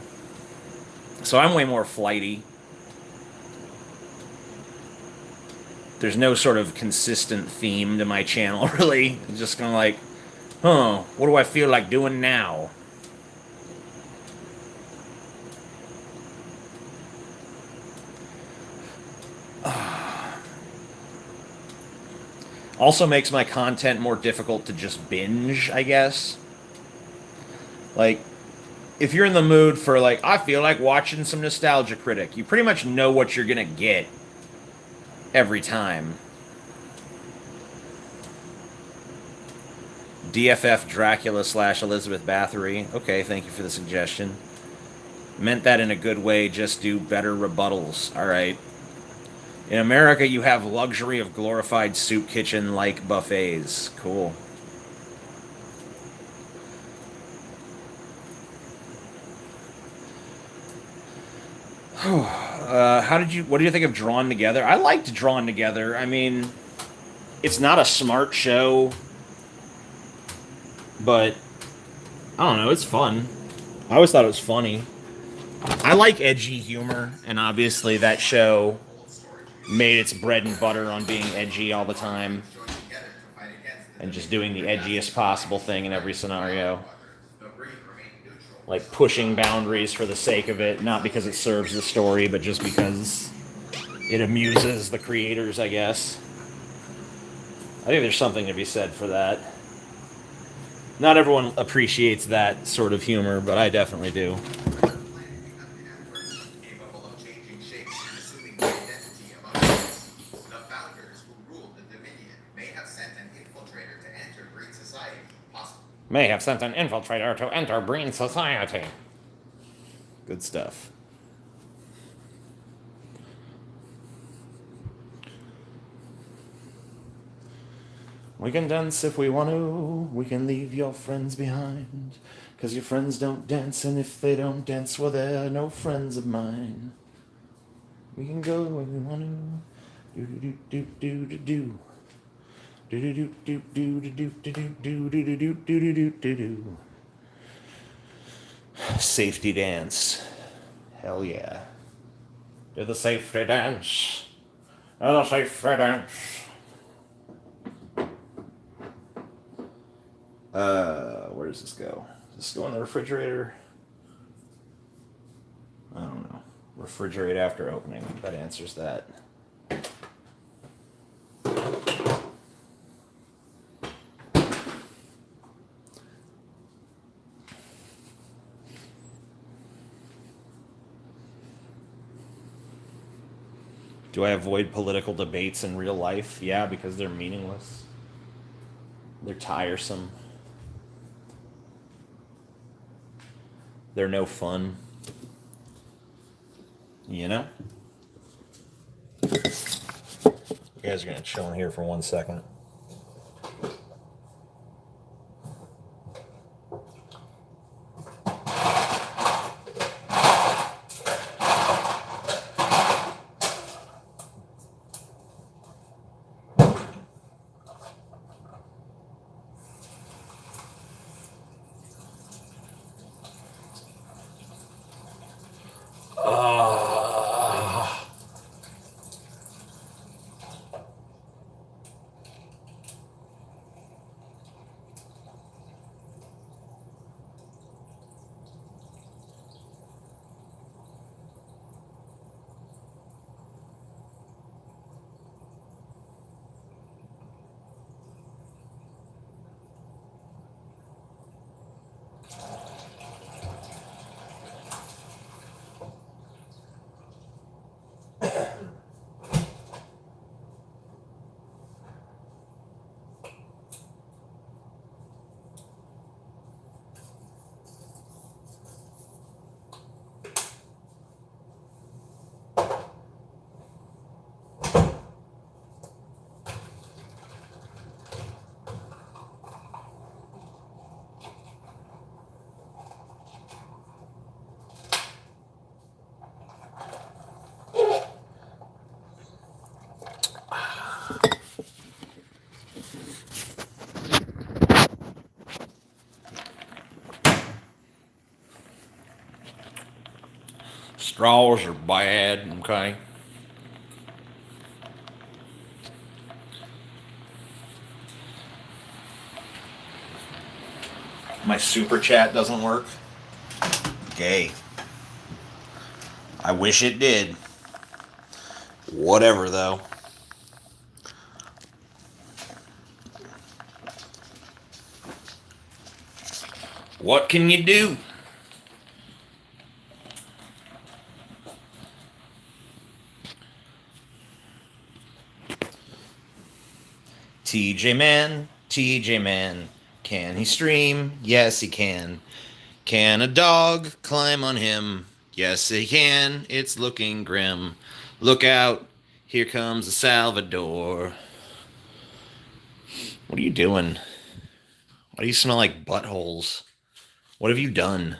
So I'm way more flighty. There's no sort of consistent theme to my channel, really. It's just kind of like, what do I feel like doing now? Also makes my content more difficult to just binge, I guess. Like, if you're in the mood for, I feel like watching some Nostalgia Critic, you pretty much know what you're gonna get every time. DFF Dracula / Elizabeth Bathory. Okay, thank you for the suggestion. Meant that in a good way, just do better rebuttals. Alright. In America, you have luxury of glorified soup kitchen-like buffets. Cool. What do you think of Drawn Together? I liked Drawn Together. I mean, it's not a smart show, but I don't know, it's fun. I always thought it was funny. I like edgy humor, and obviously that show made its bread and butter on being edgy all the time and just doing the edgiest possible thing in every scenario. Like pushing boundaries for the sake of it, not because it serves the story, but just because it amuses the creators, I guess. I think there's something to be said for that. Not everyone appreciates that sort of humor, but I definitely do. May have sent an infiltrator to enter Breen society. Good stuff. We can dance if we want to. We can leave your friends behind. 'Cause your friends don't dance, and if they don't dance, well, they're no friends of mine. We can go where we want to. Do do do do do do do do do do do do do do do do do do do do. Safety dance. Hell yeah. Do the safety dance. Do the safety dance. Where does this go? Does this go in the refrigerator? I don't know. Refrigerate after opening. That answers that. Do I avoid political debates in real life? Yeah, because they're meaningless. They're tiresome. They're no fun. You know? You guys are going to chill in here for 1 second. Straws are bad, okay? My super chat doesn't work. Gay. I wish it did. Whatever, though. What can you do? TJ Man, can he stream? Yes, he can. Can a dog climb on him? Yes, he can. It's looking grim. Look out. Here comes a Salvador. What are you doing? Why do you smell like buttholes? What have you done?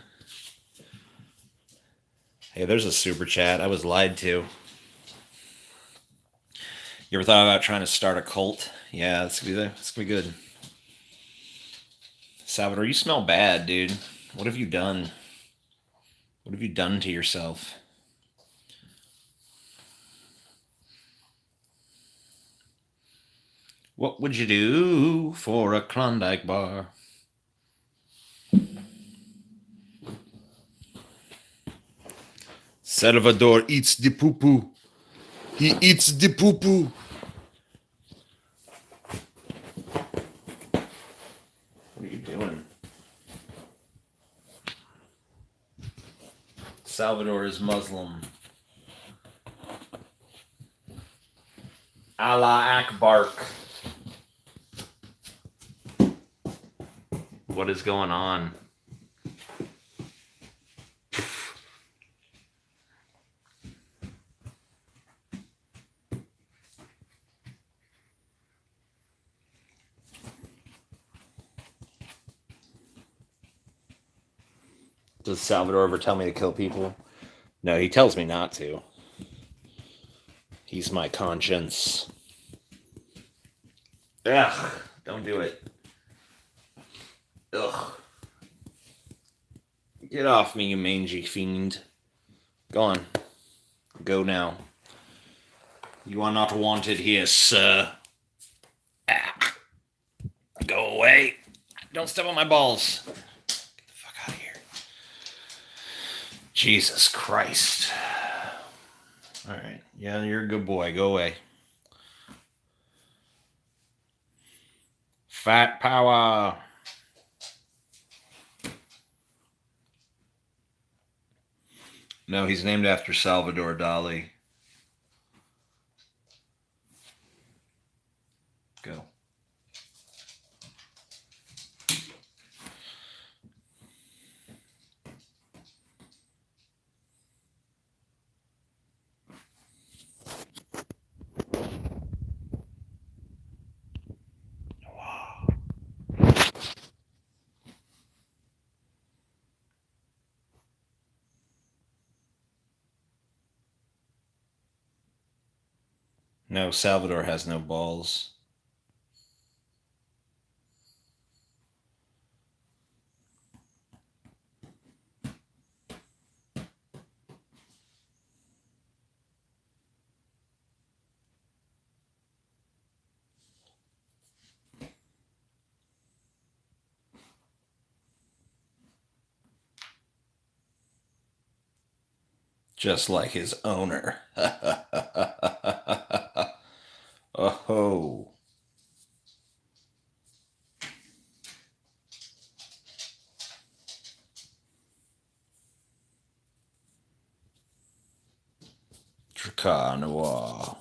Hey, there's a super chat. I was lied to. You ever thought about trying to start a cult? Yeah, that's gonna be good. Salvador, you smell bad, dude. What have you done? What have you done to yourself? What would you do for a Klondike bar? Salvador eats the poo-poo. He eats the poo-poo. What are you doing? Salvador is Muslim. Allah Akbar. What is going on? Does Salvador ever tell me to kill people? No, he tells me not to. He's my conscience. Ugh, don't do it. Ugh. Get off me, you mangy fiend. Go on. Go now. You are not wanted here, sir. Ah. Go away. Don't step on my balls. Get the fuck out of here. Jesus Christ. Alright. Yeah, you're a good boy. Go away. Fat power. No, he's named after Salvador Dali. Go. No, Salvador has no balls. Just like his owner. Oh. Dracar Noir.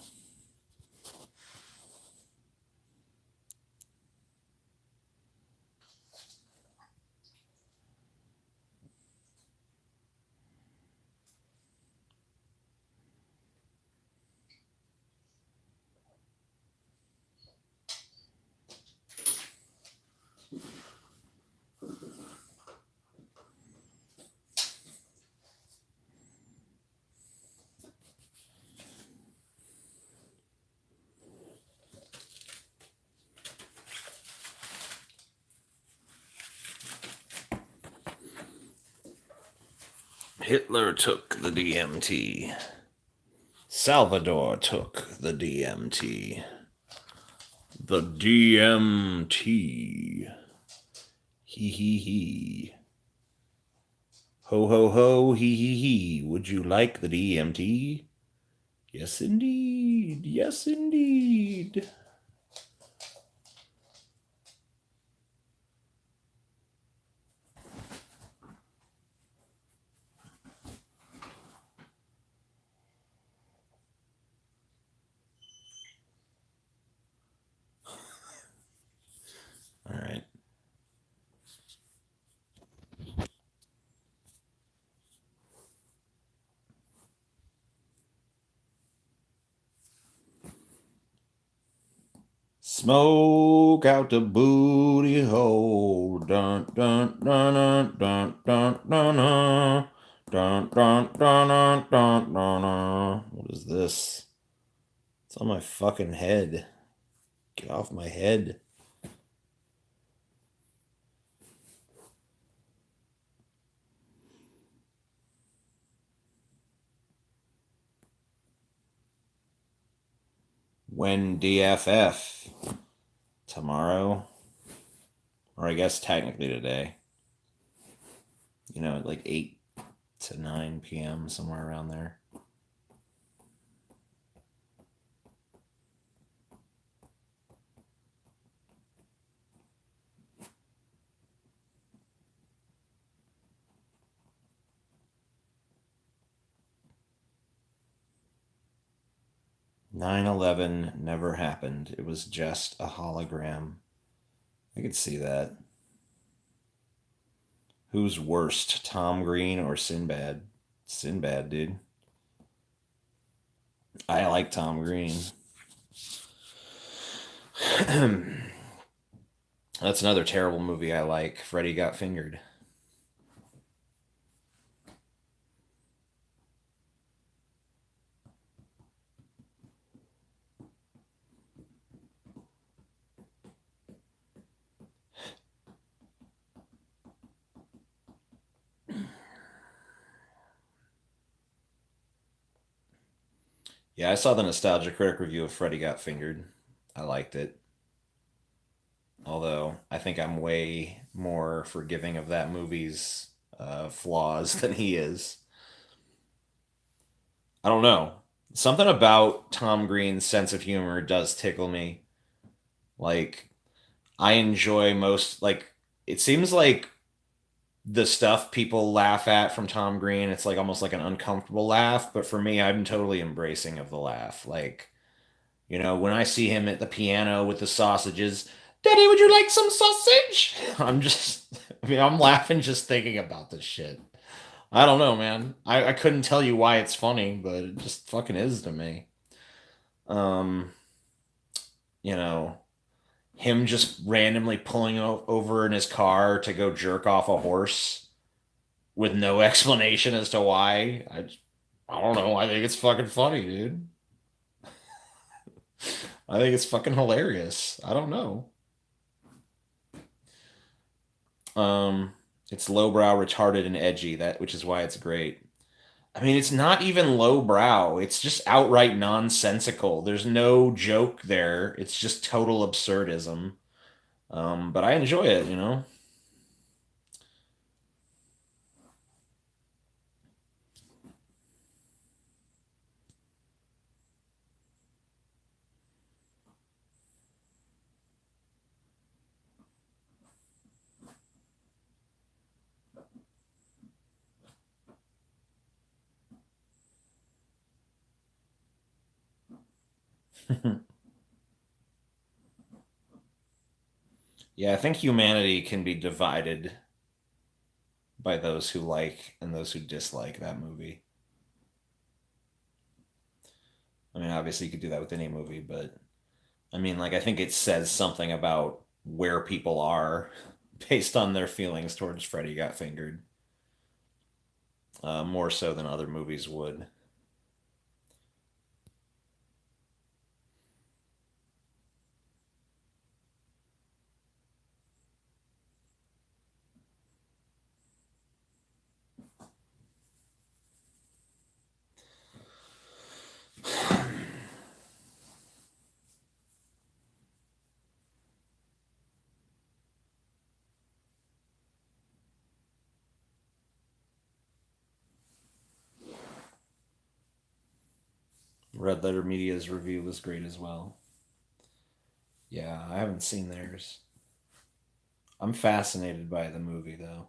Hitler took the DMT. Salvador took the DMT. The DMT. Hee hee hee. Ho ho ho, hee hee hee. Would you like the DMT? Yes, indeed. Yes, indeed. All right. Smoke out the booty hole. Dun dun dun dun dun dun dun dun. Dun dun dun dun dun dun dun. What is this? It's on my fucking head. Get off my head. When DFF? Tomorrow? Or I guess technically today. You know, like 8 to 9 p.m., somewhere around there. "9/11 never happened. It was just a hologram." I could see that. Who's worst, Tom Green or Sinbad? Sinbad, dude. I like Tom Green. That's another terrible movie I like. Freddy Got Fingered. Yeah, I saw the Nostalgia Critic review of Freddy Got Fingered. I liked it. Although I think I'm way more forgiving of that movie's flaws than he is. I don't know. Something about Tom Green's sense of humor does tickle me. Like, I enjoy most, like, it seems like the stuff people laugh at from Tom Green, it's like almost like an uncomfortable laugh. But for me, I'm totally embracing of the laugh. Like, when I see him at the piano with the sausages, Daddy, would you like some sausage? I'm laughing just thinking about this shit. I don't know, man. I couldn't tell you why it's funny, but it just fucking is to me. Um, you know, him just randomly pulling over in his car to go jerk off a horse with no explanation as to why. I don't know. I think it's fucking funny, dude. I think it's fucking hilarious. I don't know. Um, it's lowbrow, retarded, and edgy. Which is why it's great. I mean, it's not even lowbrow. It's just outright nonsensical. There's no joke there. It's just total absurdism. But I enjoy it. Yeah, I think humanity can be divided by those who like and those who dislike that movie. I mean, obviously you could do that with any movie, but I mean, like, I think it says something about where people are based on their feelings towards Freddy Got Fingered, more so than other movies would. Red Letter Media's review was great as well. Yeah, I haven't seen theirs. I'm fascinated by the movie, though.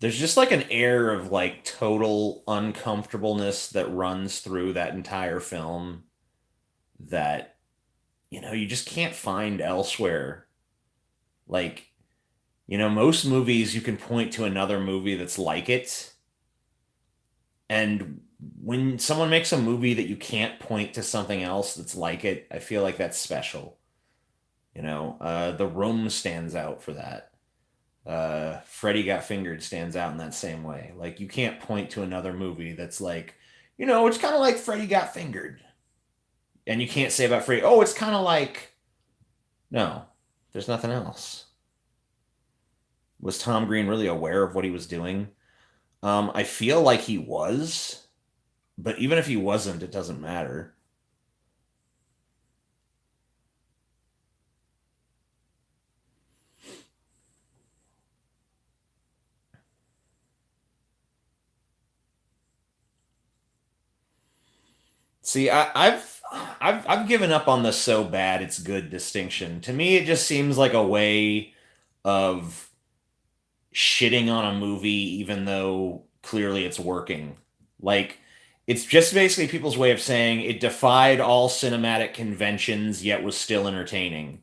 There's just like an air of like total uncomfortableness that runs through that entire film that, you just can't find elsewhere. Like, most movies you can point to another movie that's like it. And when someone makes a movie that you can't point to something else that's like it, I feel like that's special. The Room stands out for that. Freddy Got Fingered stands out in that same way. Like, you can't point to another movie that's like, it's kind of like Freddy Got Fingered. And you can't say about Freddy, oh, it's kind of like, no, there's nothing else. Was Tom Green really aware of what he was doing? I feel like he was, but even if he wasn't, it doesn't matter. See, I've given up on the so bad it's good distinction. To me, it just seems like a way of shitting on a movie even though clearly it's working. Like, it's just basically people's way of saying it defied all cinematic conventions yet was still entertaining.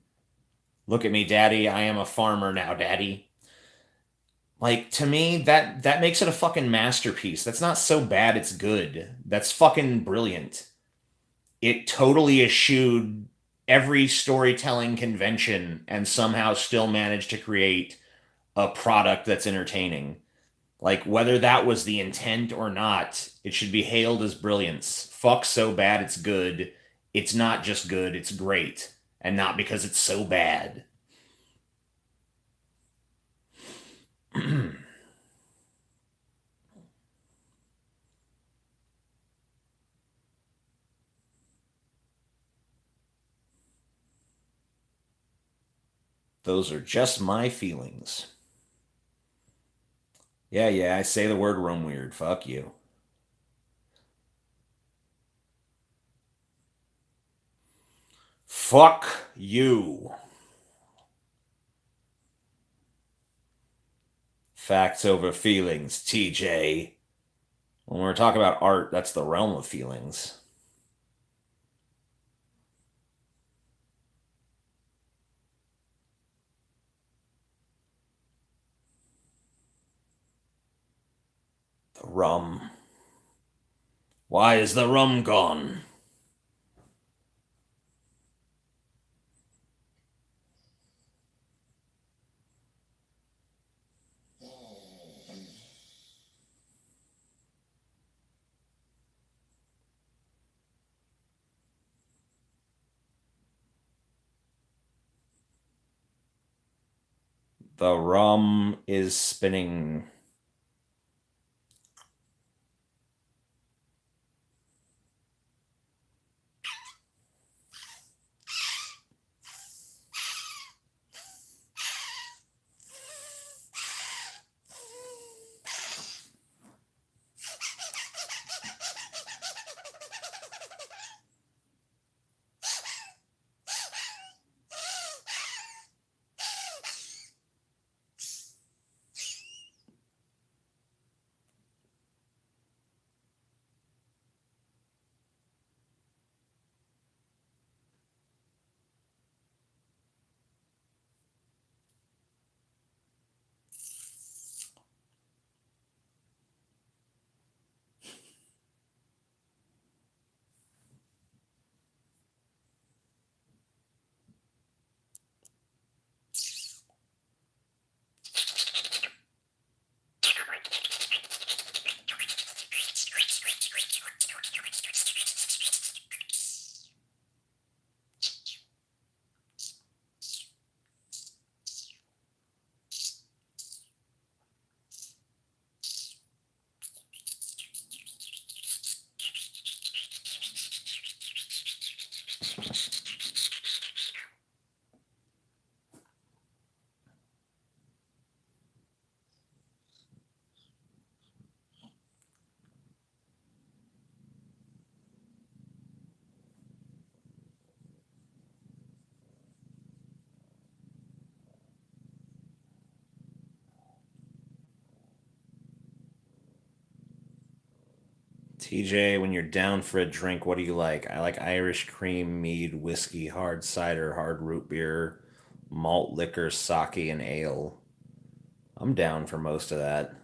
Look at me, daddy. I am a farmer now, daddy. Like, to me, that makes it a fucking masterpiece. That's not so bad it's good. That's fucking brilliant. It totally eschewed every storytelling convention and somehow still managed to create a product that's entertaining. Like, whether that was the intent or not, it should be hailed as brilliance. Fuck so bad it's good. It's not just good, it's great. and not because it's so bad. Those are just my feelings. Yeah, I say the word rum weird. Fuck you. Fuck you. Facts over feelings, TJ. When we're talking about art, that's the realm of feelings. The rum. Why is the rum gone? The rum is spinning. TJ, when you're down for a drink, what do you like? I like Irish cream, mead, whiskey, hard cider, hard root beer, malt liquor, sake, and ale. I'm down for most of that.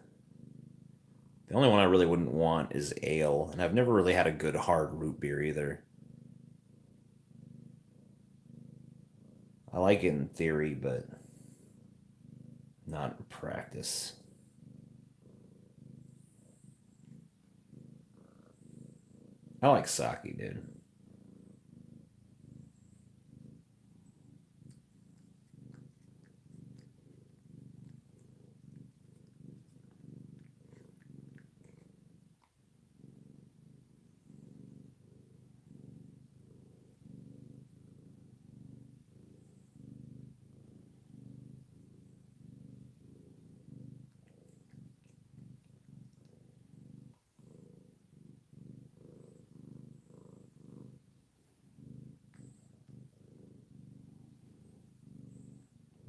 The only one I really wouldn't want is ale, and I've never really had a good hard root beer either. I like it in theory, but not in practice. I like sake, dude.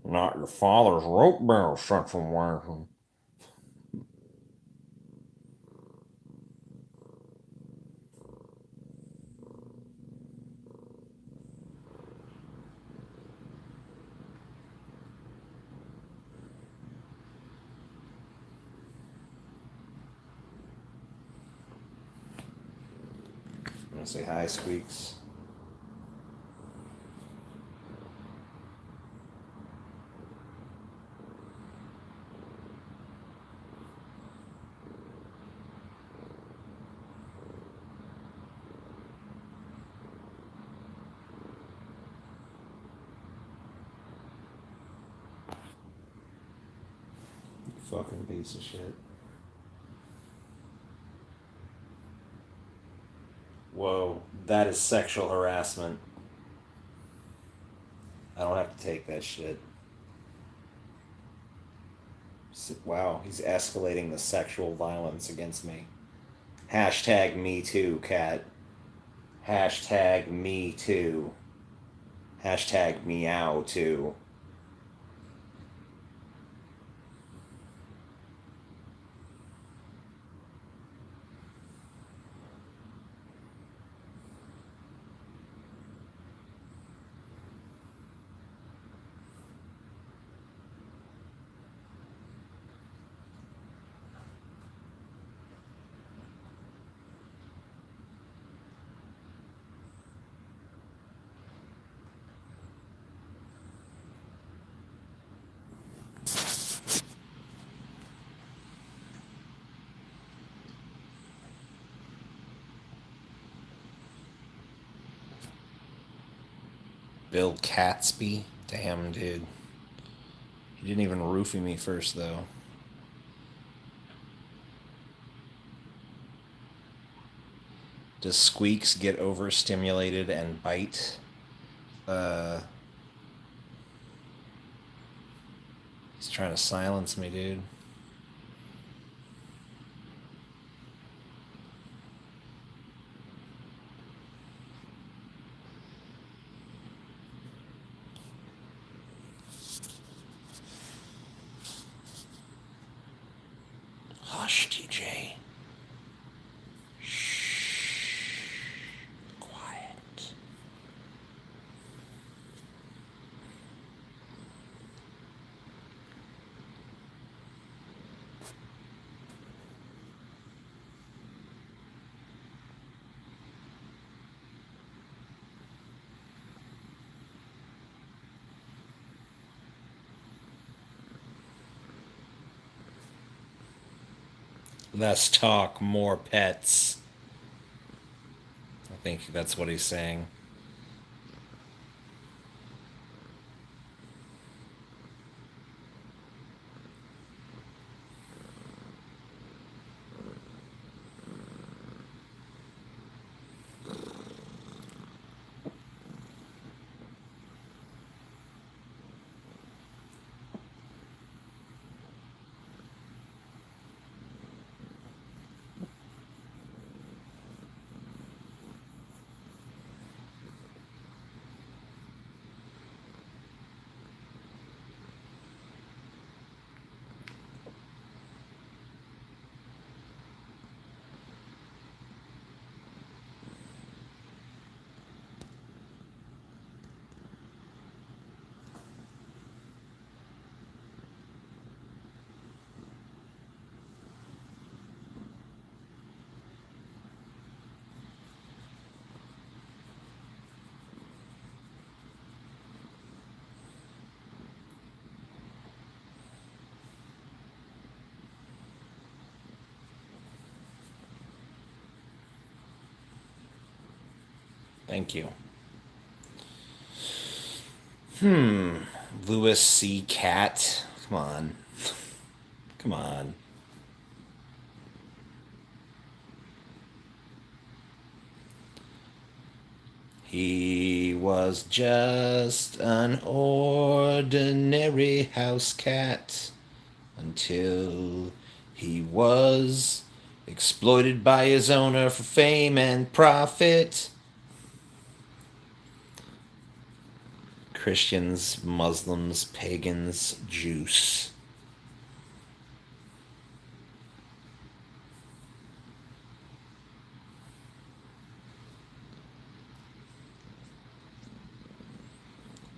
Not your father's rope barrel situation. I'm gonna say hi, Squeaks. fucking piece of shit. Whoa, that is sexual harassment. I don't have to take that shit. Wow, he's escalating the sexual violence against me. Hashtag me too, cat. Hashtag me too. Hashtag meow too. Bill Catsby? Damn, dude. He didn't even roofie me first, though. Does Squeaks get overstimulated and bite? He's trying to silence me, dude. Hush, TJ. Shh. Quiet. Less talk, more pets. I think that's what he's saying. Thank you. Lewis C. Cat. Come on. Come on. He was just an ordinary house cat until he was exploited by his owner for fame and profit. Christians, Muslims, pagans, Jews.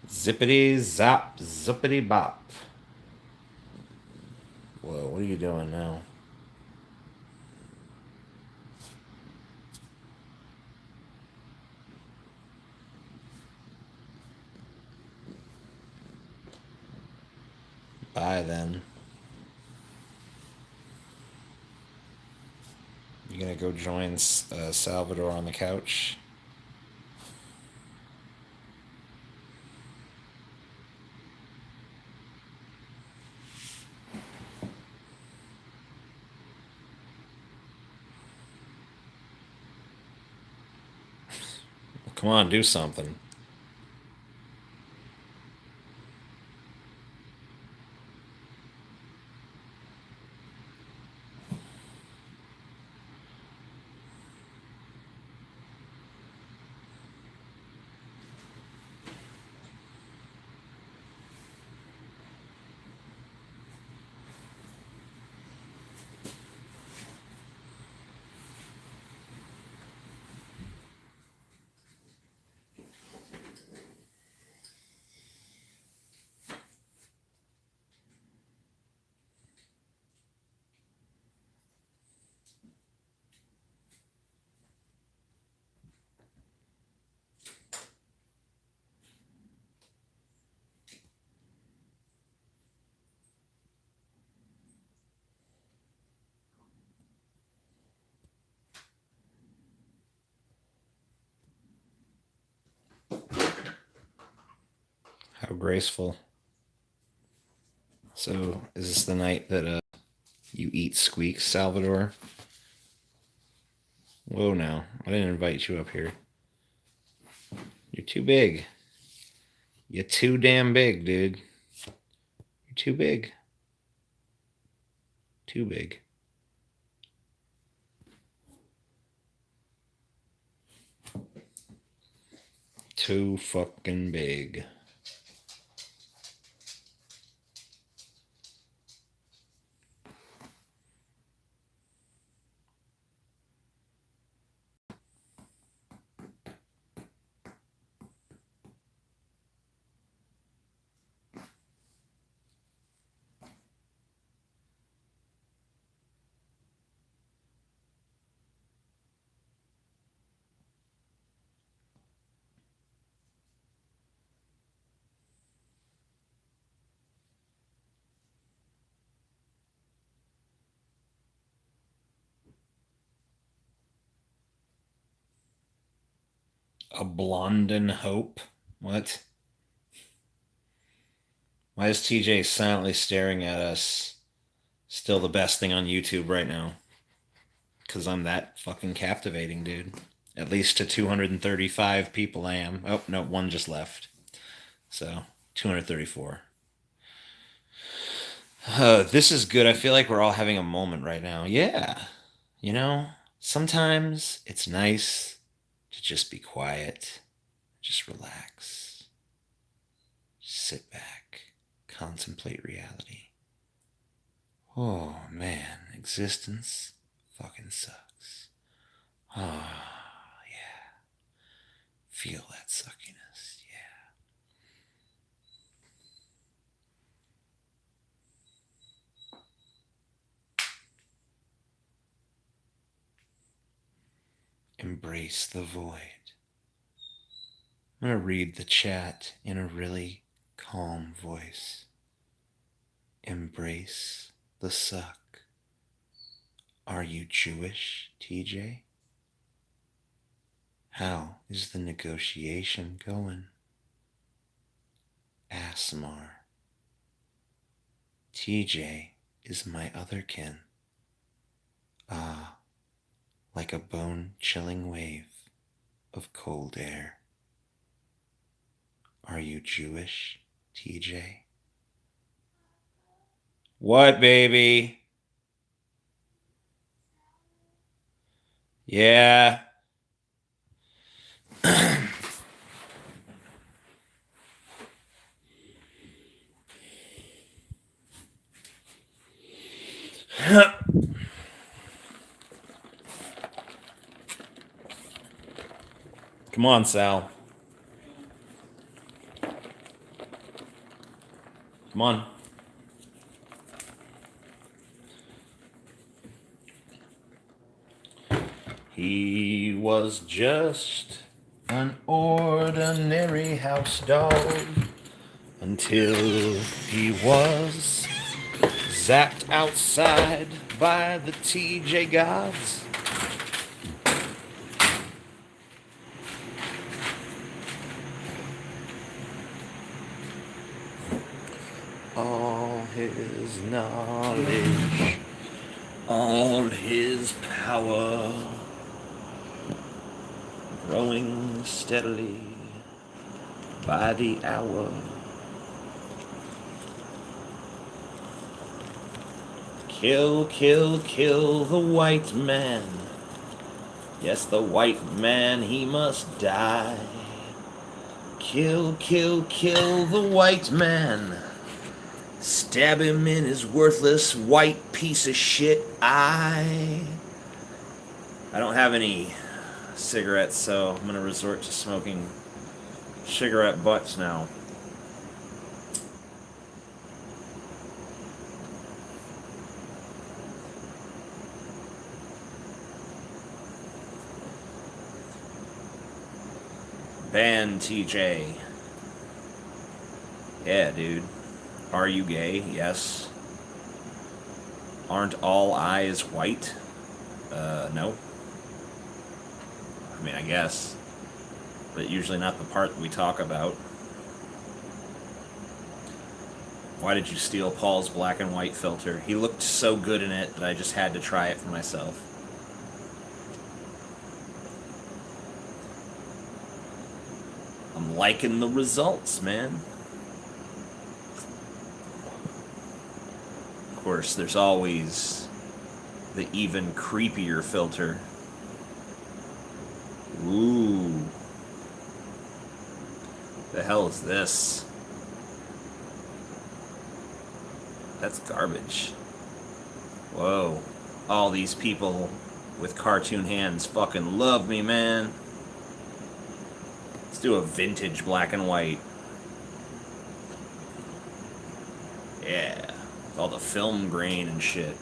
Zippity zap, zippity bop. Whoa, what are you doing now? Bye then. You gonna go join Salvador on the couch? Come on, do something. How graceful. So, is this the night that you eat squeaks, Salvador? Whoa, now. I didn't invite you up here. You're too big. You're too damn big, dude. You're too big. Too big. Too fucking big. A blonde in hope? What? Why is TJ silently staring at us? Still the best thing on YouTube right now. Because I'm that fucking captivating, dude. At least to 235 people I am. Oh, no, one just left. So, 234. This is good. I feel like we're all having a moment right now. Yeah. You know, sometimes it's nice to just be quiet. Just relax. Sit back. Contemplate reality. Oh, man. Existence fucking sucks. Oh, yeah. Feel that suckiness. Yeah. Embrace the void. I'm going to read the chat in a really calm voice. Embrace the suck. Are you Jewish, TJ? How is the negotiation going? Asmar. TJ is my other kin. Ah, like a bone-chilling wave of cold air. Are you Jewish, TJ? What, baby? Yeah. Come on, Sal. Come on. He was just an ordinary house dog until he was zapped outside by the TJ gods. All his knowledge, all his power, growing steadily by the hour. Kill, kill, kill the white man. Yes, the white man, he must die. Kill, kill, kill the white man. Stab him in his worthless white piece of shit eye. I don't have any cigarettes, so I'm going to resort to smoking cigarette butts now. Ban TJ. Yeah, dude. Are you gay? Yes. Aren't all eyes white? No. I mean, I guess. But usually not the part that we talk about. Why did you steal Paul's black and white filter? He looked so good in it that I just had to try it for myself. I'm liking the results, man. Of course, there's always the even creepier filter. Ooh. The hell is this? That's garbage. Whoa. All these people with cartoon hands fucking love me, man. Let's do a vintage black and white. Yeah. All the film grain and shit.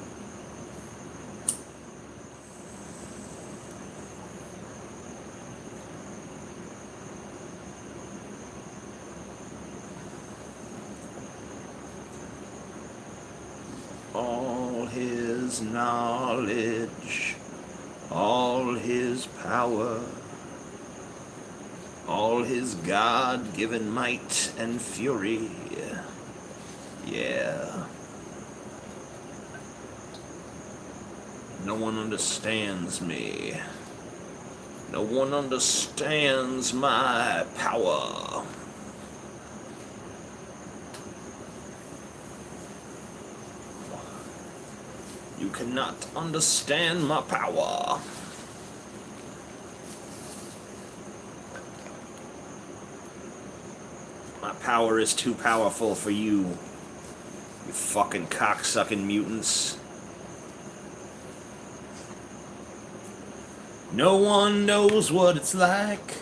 All his knowledge, all his power, all his God-given might and fury. Yeah. No one understands me. No one understands my power. You cannot understand my power. My power is too powerful for you, you fucking cocksucking mutants. No one knows what it's like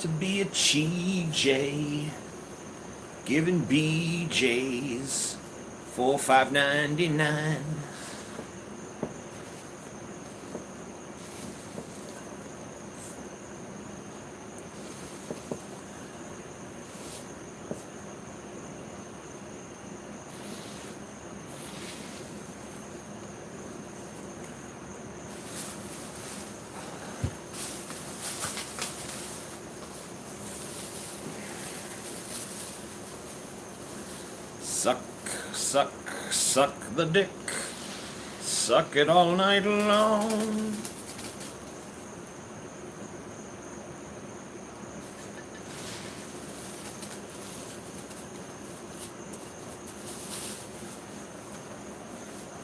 to be a CJ, giving BJs for $5.99. Suck, suck, suck the dick. Suck it all night long.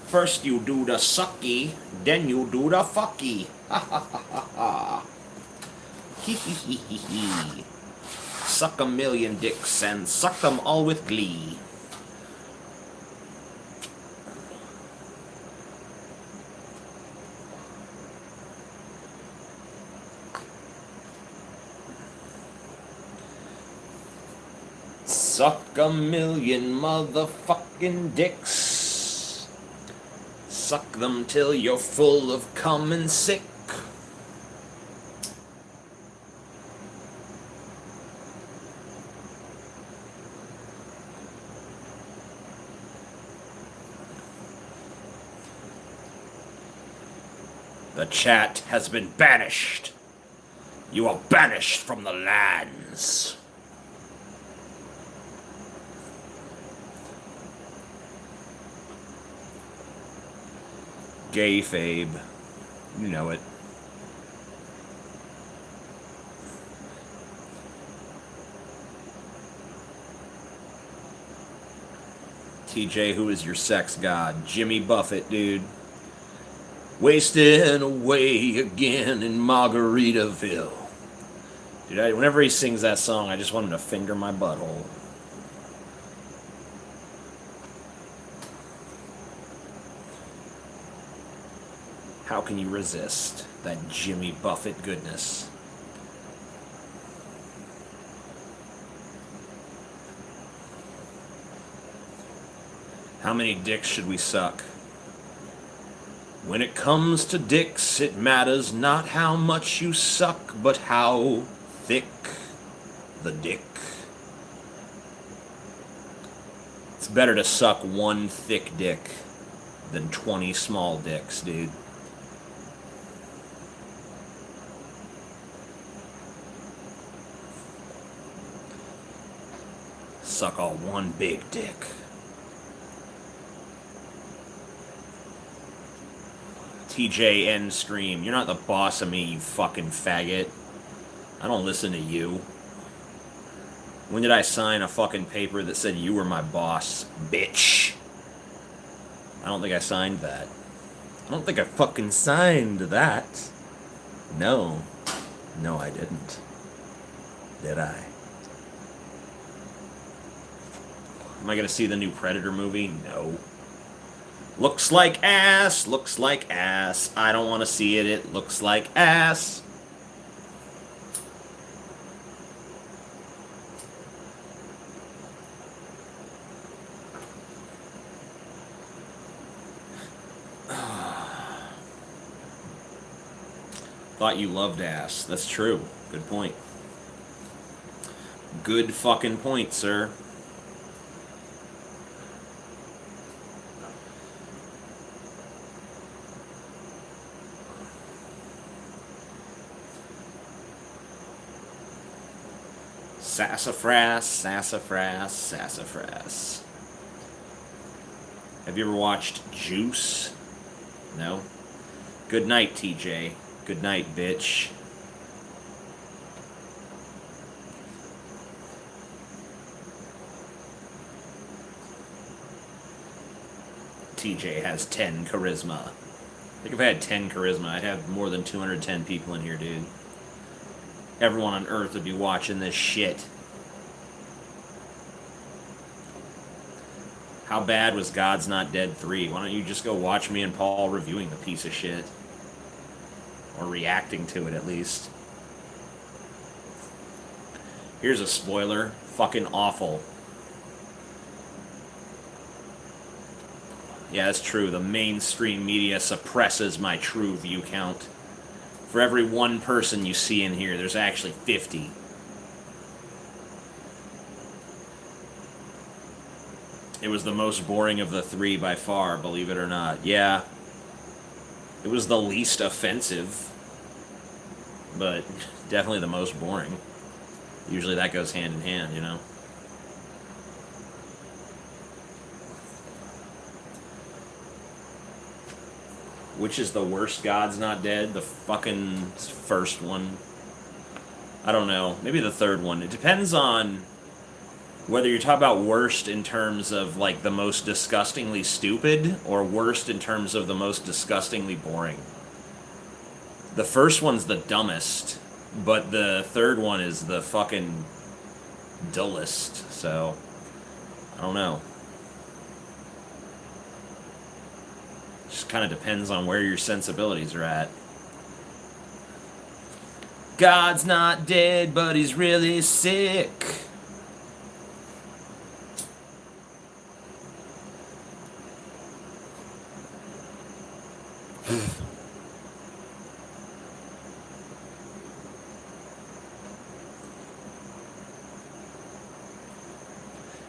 First you do the sucky, then you do the fucky. Ha ha ha ha ha. Hee hee hee hee hee. Suck a million dicks and suck them all with glee. Suck a million motherfucking dicks. Suck them till you're full of cum and sick. The chat has been banished. You are banished from the lands. Gayfabe. You know it. TJ, who is your sex god? Jimmy Buffett, dude. Wasting away again in Margaritaville. Dude, whenever he sings that song, I just want him to finger my butthole. How can you resist that Jimmy Buffett goodness? How many dicks should we suck? When it comes to dicks, it matters not how much you suck, but how thick the dick. It's better to suck one thick dick than 20 small dicks, dude. Suck all one big dick. TJ end stream. You're not the boss of me, you fucking faggot. I don't listen to you. When did I sign a fucking paper that said you were my boss, bitch? I don't think I signed that. I don't think I fucking signed that. No. No, I didn't. Did I? Am I gonna see the new Predator movie? No. Looks like ass, looks like ass. I don't want to see it, it looks like ass. Thought you loved ass. That's true. Good point. Good fucking point, sir. Sassafras, sassafras, sassafras. Have you ever watched Juice? No? Good night, TJ. Good night, bitch. TJ has 10 charisma. I think if I had 10 charisma, I'd have more than 210 people in here, dude. Everyone on Earth would be watching this shit. How bad was God's Not Dead 3? Why don't you just go watch me and Paul reviewing the piece of shit? Or reacting to it, at least. Here's a spoiler. Fucking awful. Yeah, that's true. The mainstream media suppresses my true view count. For every one person you see in here, there's actually 50. It was the most boring of the three by far, believe it or not. Yeah. It was the least offensive, but definitely the most boring. Usually that goes hand in hand, you know? Which is the worst God's Not Dead? The fucking first one? I don't know. Maybe the third one. It depends on whether you're talking about worst in terms of, like, the most disgustingly stupid, or worst in terms of the most disgustingly boring. The first one's the dumbest, but the third one is the fucking dullest, so I don't know. Just kind of depends on where your sensibilities are at. God's not dead, but he's really sick.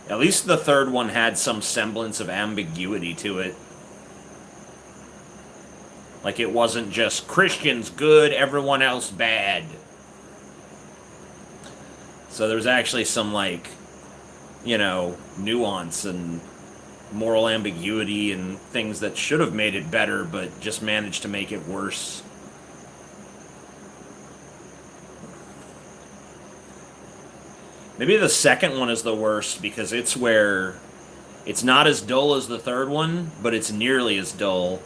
At least the third one had some semblance of ambiguity to it. Like, it wasn't just Christians good, everyone else bad. So there was actually some, like, you know, nuance and moral ambiguity and things that should have made it better, but just managed to make it worse. Maybe the second one is the worst because it's where It's not as dull as the third one, but it's nearly as dull.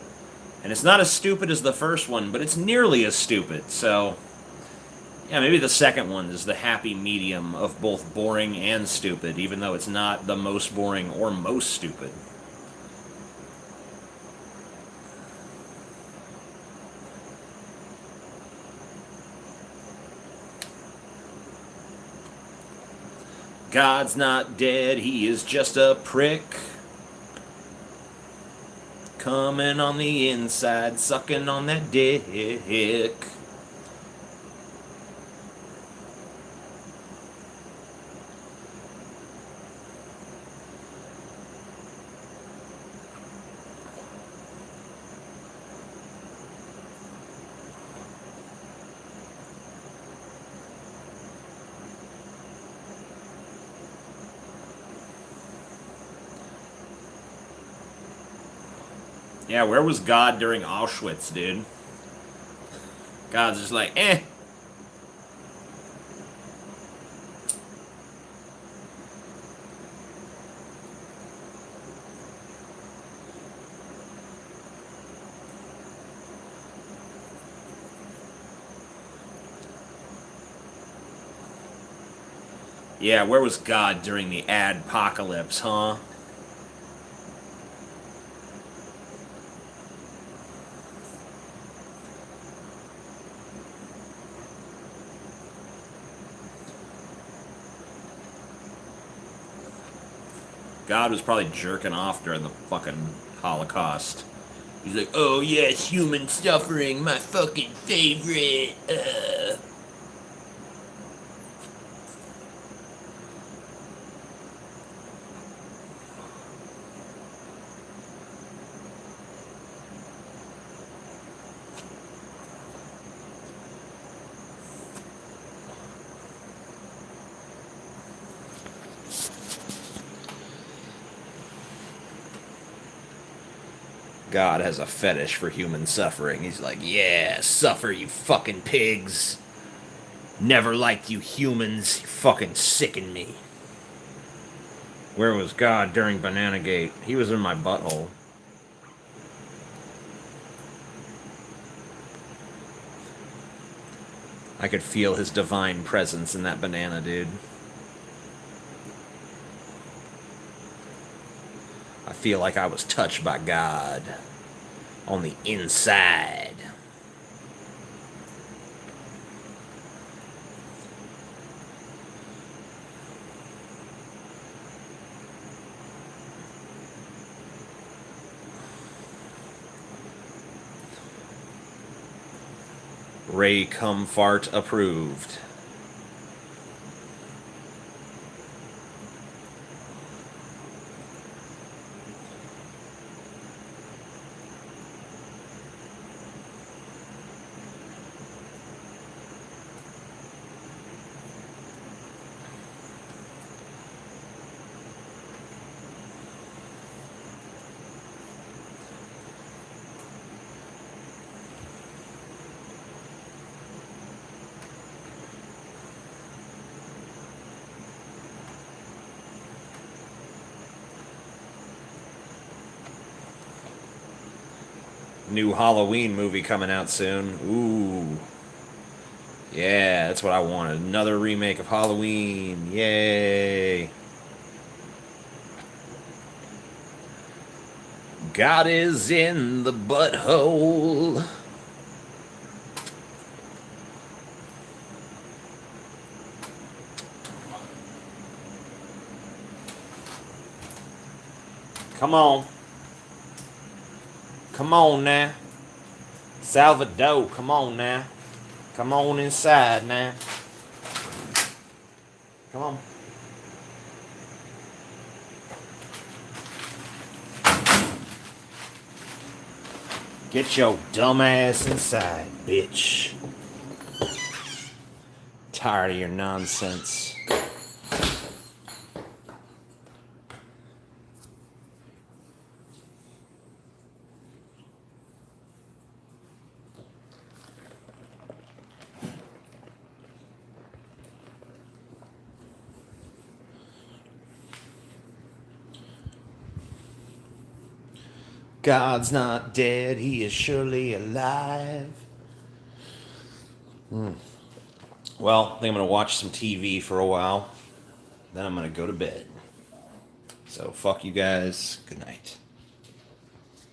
And it's not as stupid as the first one, but it's nearly as stupid. So, yeah, maybe the second one is the happy medium of both boring and stupid, even though it's not the most boring or most stupid. God's not dead, he is just a prick. Coming on the inside, sucking on that dick. Yeah, where was God during Auschwitz, dude? God's just like, eh. Yeah, where was God during the adpocalypse, huh? God was probably jerking off during the fucking Holocaust. He's like, oh yes, human suffering, my fucking favorite. God has a fetish for human suffering. He's like, yeah, suffer, you fucking pigs. Never liked you humans. You fucking sicken me. Where was God during Bananagate? He was in my butthole. I could feel his divine presence in that banana, dude. I feel like I was touched by God on the inside. RIIICK Fart approved. New Halloween movie coming out soon. Ooh. Yeah, that's what I wanted. Another remake of Halloween. Yay. God is in the butthole. Come on. Come on now. Salvador, come on now. Come on inside now. Come on. Get your dumb ass inside, bitch. Tired of your nonsense. God's not dead, he is surely alive. Well, I think I'm going to watch some TV for a while. Then I'm going to go to bed. So, fuck you guys. Good night.